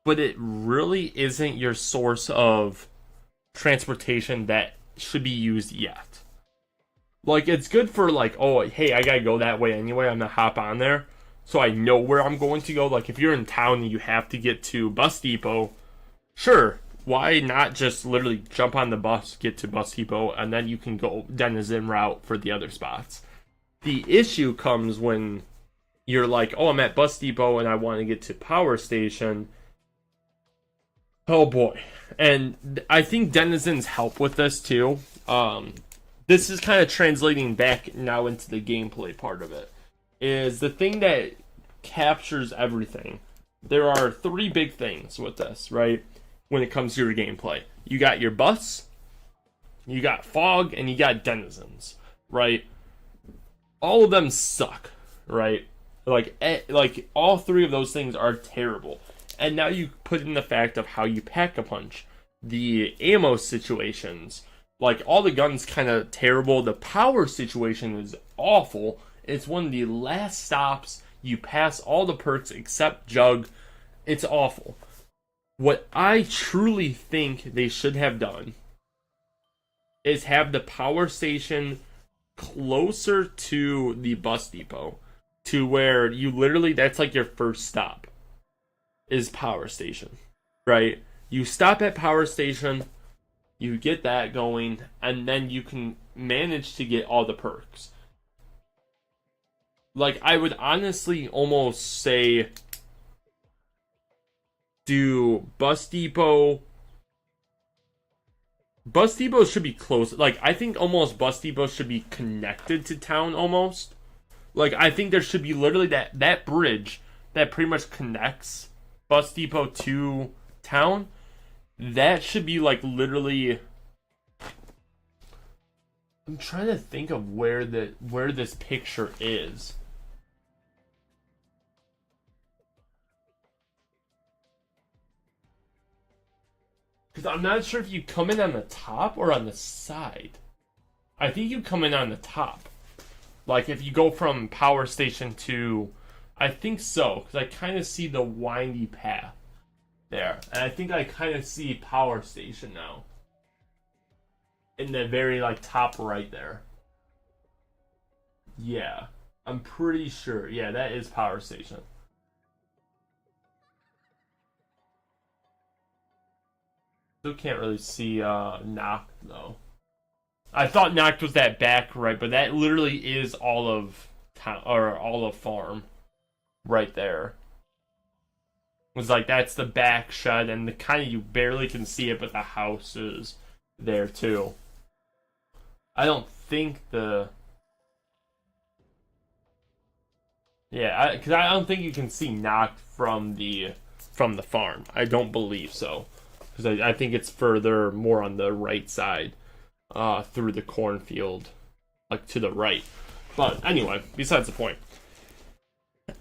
but it really isn't your source of transportation that should be used yet. Like, it's good for, like, oh, hey, I gotta go that way anyway, I'm gonna hop on there, so I know where I'm going to go. Like, if you're in town and you have to get to bus depot, sure, why not just literally jump on the bus, get to bus depot, and then you can go denizen route for the other spots. The issue comes when you're like, oh, I'm at bus depot and I want to get to power station. Oh boy. And I think denizens help with this too. This is kind of translating back now into the gameplay part of it. Is the thing that captures everything. There are three big things with this, right? When it comes to your gameplay. You got your bus, you got fog, and you got denizens, right? All of them suck, right? Like all three of those things are terrible. And now you put in the fact of how you pack a punch, the ammo situations, like all the guns kind of terrible. The power situation is awful. It's one of the last stops. You pass all the perks except Jug. It's awful. What I truly think they should have done is have the power station closer to the bus depot, to where you literally, that's like your first stop, is power station, right? You stop at power station, you get that going, and then you can manage to get all the perks. Like, I would honestly almost say do bus depot. Bus depot should be close. Like, I think almost bus depot should be connected to town almost. Like, I think there should be literally that bridge that pretty much connects bus depot to town. That should be like literally. I'm trying to think of where this picture is. Because I'm not sure if you come in on the top or on the side. I think you come in on the top. Like, if you go from power station to... I think so, because I kind of see the windy path there. And I think I kind of see power station now. In the very, like, top right there. Yeah. I'm pretty sure. Yeah, that is power station. Still can't really see Noct though. I thought Noct was that back right, but that literally is all of town or all of farm right there. It was like that's the back shed, and the kind of you barely can see it, but the house is there too. I don't think the because I don't think you can see Noct from the farm. I don't believe so. Because I think it's further, more on the right side, through the cornfield, like to the right. But anyway, besides the point.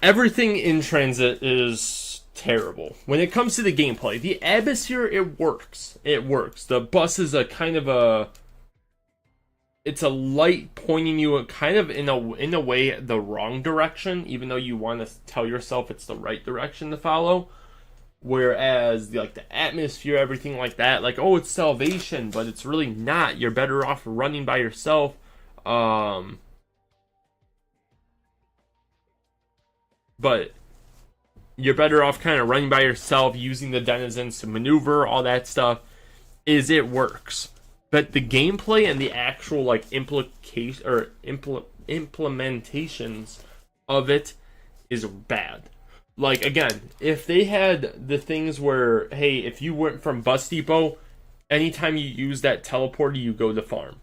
Everything in Transit is terrible. When it comes to the gameplay, the atmosphere, it works. It works. The bus is a kind of a... It's a light pointing you kind of in a way the wrong direction, even though you want to tell yourself it's the right direction to follow. Whereas like the atmosphere, everything like that, like, oh, it's salvation, but it's really not. You're better off running by yourself. But you're better off kind of running by yourself, using the denizens to maneuver, all that stuff. It works. But the gameplay and the actual like implementations of it is bad. Like, again, if they had the things where, hey, if you went from bus depot, anytime you use that teleporter, you go to farm.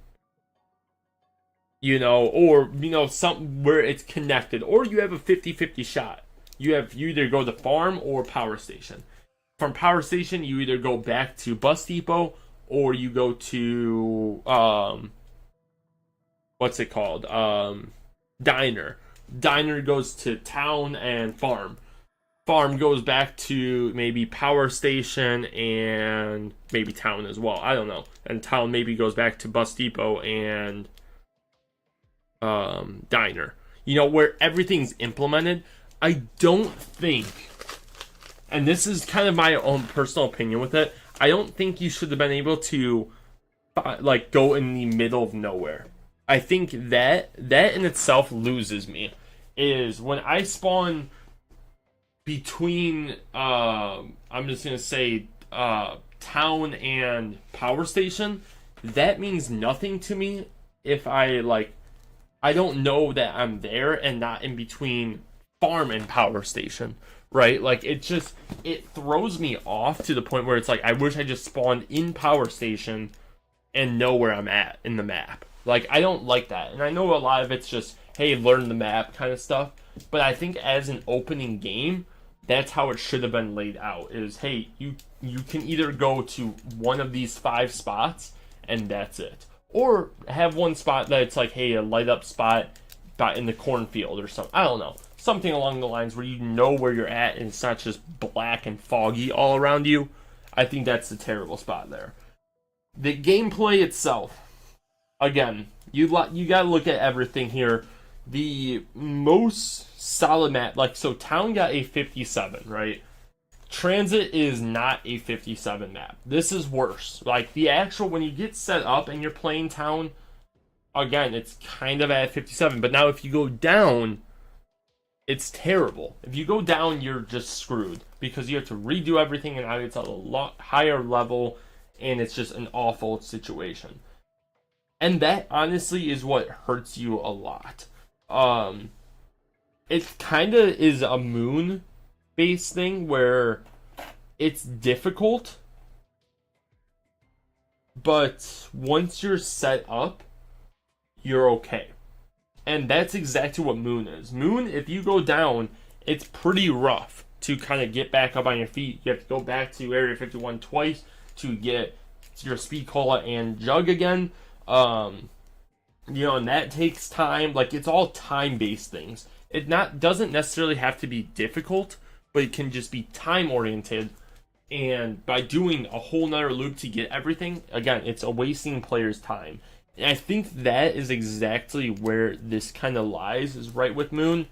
You know, or, you know, something where it's connected. Or you have a 50-50 shot. You either go to farm or power station. From power station, you either go back to bus depot or you go to, what's it called? Diner. Diner goes to town and farm. Farm goes back to maybe power station and maybe town as well. I don't know. And town maybe goes back to bus depot and diner. You know, where everything's implemented. I don't think, and this is kind of my own personal opinion with it, I don't think you should have been able to like go in the middle of nowhere. I think that in itself loses me. Is when I spawn between I'm just gonna say town and power station, that means nothing to me if I don't know that I'm there and not in between farm and power station, right? Like, it throws me off to the point where it's like, I wish I just spawned in power station and know where I'm at in the map. Like, I don't like that. And I know a lot of it's just, hey, learn the map kind of stuff. But I think as an opening game, that's how it should have been laid out. Is, hey, you can either go to one of these 5 spots, and that's it. Or have one spot that it's like, hey, a light up spot in the cornfield or something. I don't know. Something along the lines where you know where you're at and it's not just black and foggy all around you. I think that's a terrible spot there. The gameplay itself, again, you gotta look at everything here. The most solid map, like, so Town got a 57, right? Transit is not a 57 map. This is worse. Like, the actual, when you get set up and you're playing Town, again, it's kind of at 57. But now if you go down, it's terrible. If you go down, you're just screwed. Because you have to redo everything, and now it's at a lot higher level, and it's just an awful situation. And that, honestly, is what hurts you a lot. It kind of is a moon-based thing where it's difficult, but once you're set up, you're okay. And that's exactly what Moon is. Moon, if you go down, it's pretty rough to kind of get back up on your feet. You have to go back to Area 51 twice to get your speed cola and jug again. And that takes time. Like, it's all time-based things. It doesn't necessarily have to be difficult, but it can just be time-oriented. And by doing a whole nother loop to get everything, again, it's a wasting players' time. And I think that is exactly where this kind of lies, is right with Moon.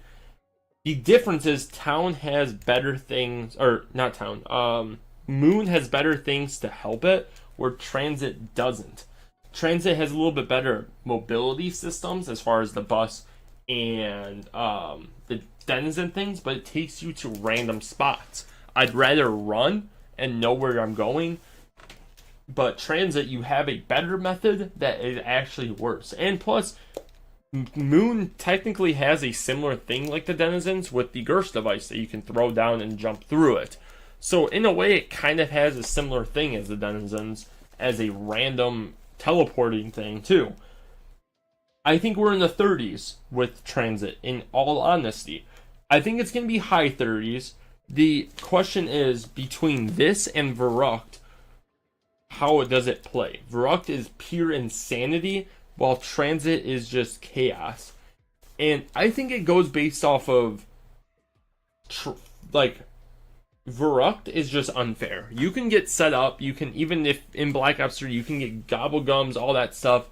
The difference is Town has better things, or not Town, Moon has better things to help it, where Transit doesn't. Transit has a little bit better mobility systems as far as the bus and the denizen things, but it takes you to random spots. I'd rather run and know where I'm going, but Transit, you have a better method that is actually worse. And plus, Moon technically has a similar thing like the denizens with the Gerst device that you can throw down and jump through it. So in a way, it kind of has a similar thing as the denizens, as a random teleporting thing too. I think we're in the 30s with Transit, in all honesty. I think it's going to be high 30s. The question is, between this and Verrucht, how does it play? Verrucht is pure insanity, while Transit is just chaos. And I think it goes based off of, Verrucht is just unfair. You can get set up, you can, even if in Black Ops 3, you can get gobblegums, all that stuff.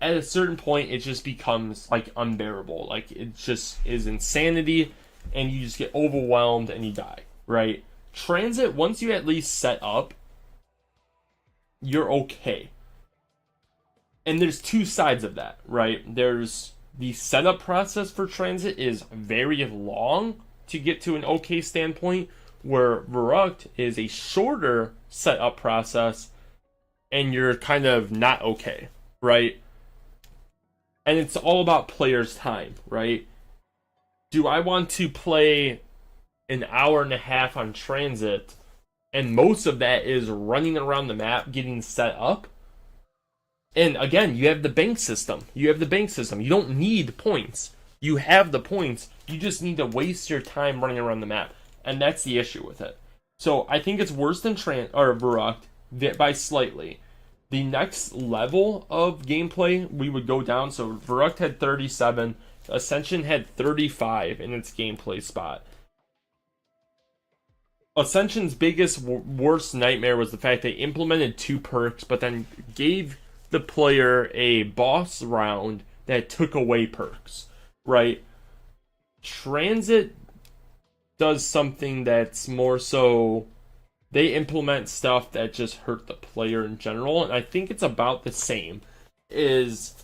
At a certain point, it just becomes, unbearable. It just is insanity, and you just get overwhelmed and you die, right? Transit, once you at least set up, you're okay. And there's two sides of that, right? There's the setup process for Transit is very long to get to an okay standpoint, where Verrucht is a shorter setup process and you're kind of not okay, right? And it's all about players' time, right? Do I want to play an hour and a half on Transit and most of that is running around the map getting set up? And again, you have the bank system. You don't need points. You have the points. You just need to waste your time running around the map. And that's the issue with it. So I think it's worse than Verrucht by slightly. The next level of gameplay we would go down. So Verrucht had 37. Ascension had 35 in its gameplay spot. Ascension's biggest, worst nightmare was the fact they implemented 2 perks, but then gave the player a boss round that took away perks, right? Transit does something that's more so, they implement stuff that just hurt the player in general, and I think it's about the same. Is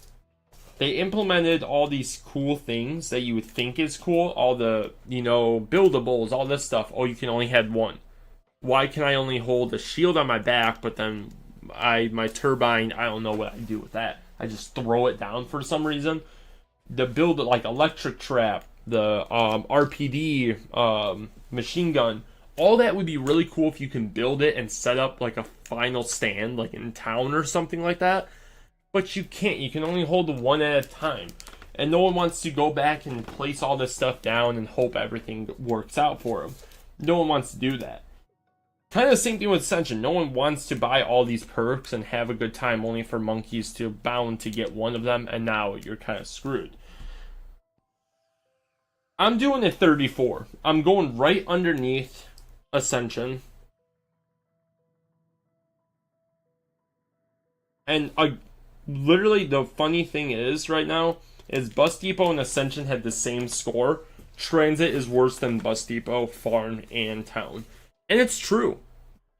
they implemented all these cool things that you would think is cool, all the, buildables, all this stuff. Oh, you can only have one. Why can I only hold a shield on my back, but then my turbine, I don't know what I do with that. I just throw it down for some reason. The build, like electric trap, the RPD, machine gun, all that would be really cool if you can build it and set up like a final stand, like in town or something like that. But you can't. You can only hold one at a time. And no one wants to go back and place all this stuff down and hope everything works out for them. No one wants to do that. Kind of the same thing with Ascension. No one wants to buy all these perks and have a good time only for monkeys to bound to get one of them, and now you're kind of screwed. I'm doing a 34. I'm going right underneath Ascension. And literally the funny thing is right now is Bus Depot and Ascension had the same score. Transit is worse than Bus Depot, Farm, and Town. And it's true.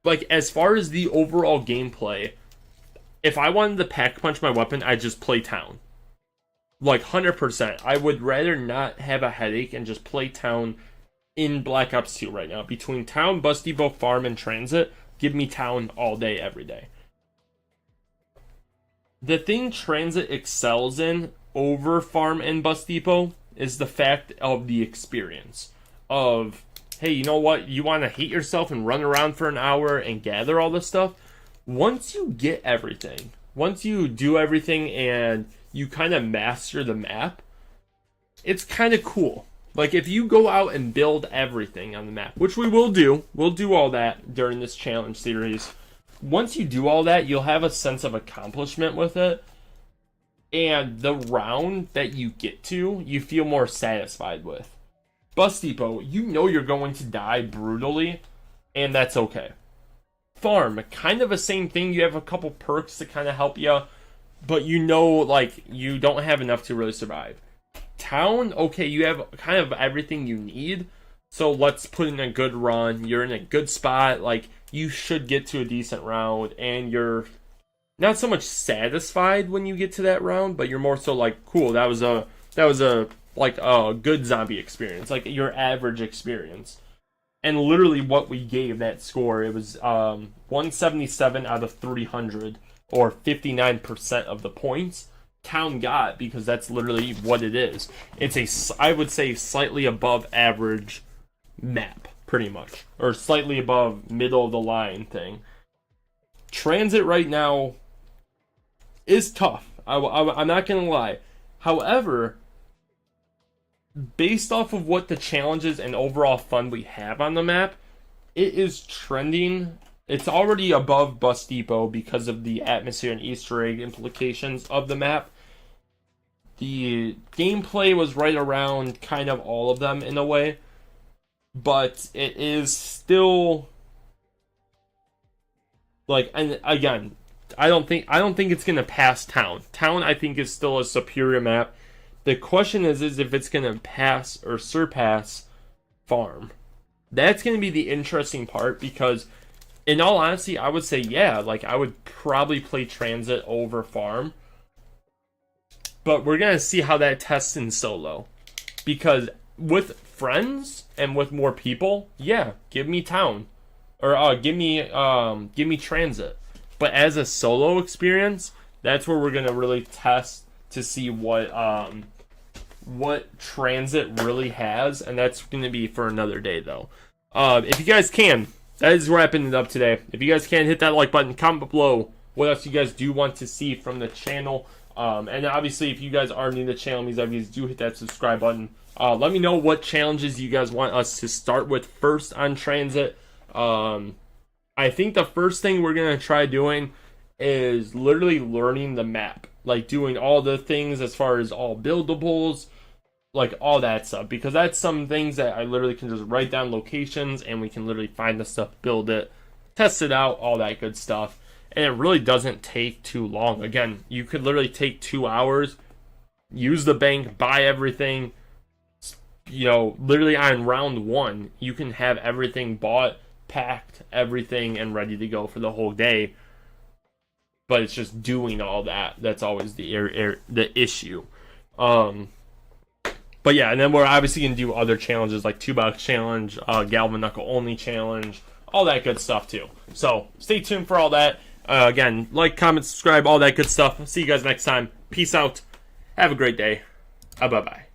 Like, as far as the overall gameplay, if I wanted to pack punch my weapon, I'd just play Town. Like, 100%. I would rather not have a headache and just play Town in Black Ops 2 right now. Between Town, Bus Depot, Farm, and Transit, give me Town all day, every day. The thing Transit excels in over Farm and Bus Depot is the fact of the experience. Of, hey, you know what? You want to hate yourself and run around for an hour and gather all this stuff? Once you get everything, once you do everything and you kind of master the map, it's kind of cool. Like, if you go out and build everything on the map, which we will do, we'll do all that during this challenge series. Once you do all that, you'll have a sense of accomplishment with it. And the round that you get to, you feel more satisfied with. Bus Depot, you know you're going to die brutally, and that's okay. Farm, kind of the same thing. You have a couple perks to kind of help you, but you know, like, you don't have enough to really survive. Town, okay, you have kind of everything you need, so let's put in a good run. You're in a good spot, like, you should get to a decent round, and you're not so much satisfied when you get to that round, but you're more so like, cool, that was a like a good zombie experience, like your average experience. And literally what we gave that score, it was 177 out of 300, or 59% of the points Town got, because that's literally what it is. It's I would say, slightly above average map, pretty much, or slightly above middle of the line thing. Transit right now is tough. I'm not gonna lie. However, based off of what the challenges and overall fun we have on the map, it is trending. It's already above Bus Depot because of the atmosphere and Easter egg implications of the map. The gameplay was right around kind of all of them in a way, but it is still like, and again, I don't think it's gonna pass Town. Town, I think, is still a superior map. The question is if it's gonna pass or surpass Farm. That's going to be the interesting part, because in all honesty, I would say, yeah, like, I would probably play Transit over Farm. But we're going to see how that tests in solo. Because with friends and with more people, yeah, give me Town. Or give me Transit. But as a solo experience, that's where we're going to really test to see what Transit really has. And that's going to be for another day, though. If you guys can, that is wrapping it up today. If you guys can, hit that like button, comment below what else you guys do want to see from the channel. And obviously, if you guys are new to the channel, means obviously do hit that subscribe button. Let me know what challenges you guys want us to start with first on Transit. I think the first thing we're going to try doing is literally learning the map. Like doing all the things as far as all buildables, like all that stuff. Because that's some things that I literally can just write down locations and we can literally find the stuff, build it, test it out, all that good stuff. And it really doesn't take too long. Again, you could literally take 2 hours, use the bank, buy everything. You know, literally on round 1, you can have everything bought, packed, everything, and ready to go for the whole day. But it's just doing all that. That's always the issue. But yeah, and then we're obviously going to do other challenges like 2-box challenge, Galvin Knuckle only challenge, all that good stuff too. So stay tuned for all that. Again, like, comment, subscribe, all that good stuff. See you guys next time. Peace out. Have a great day. Bye-bye.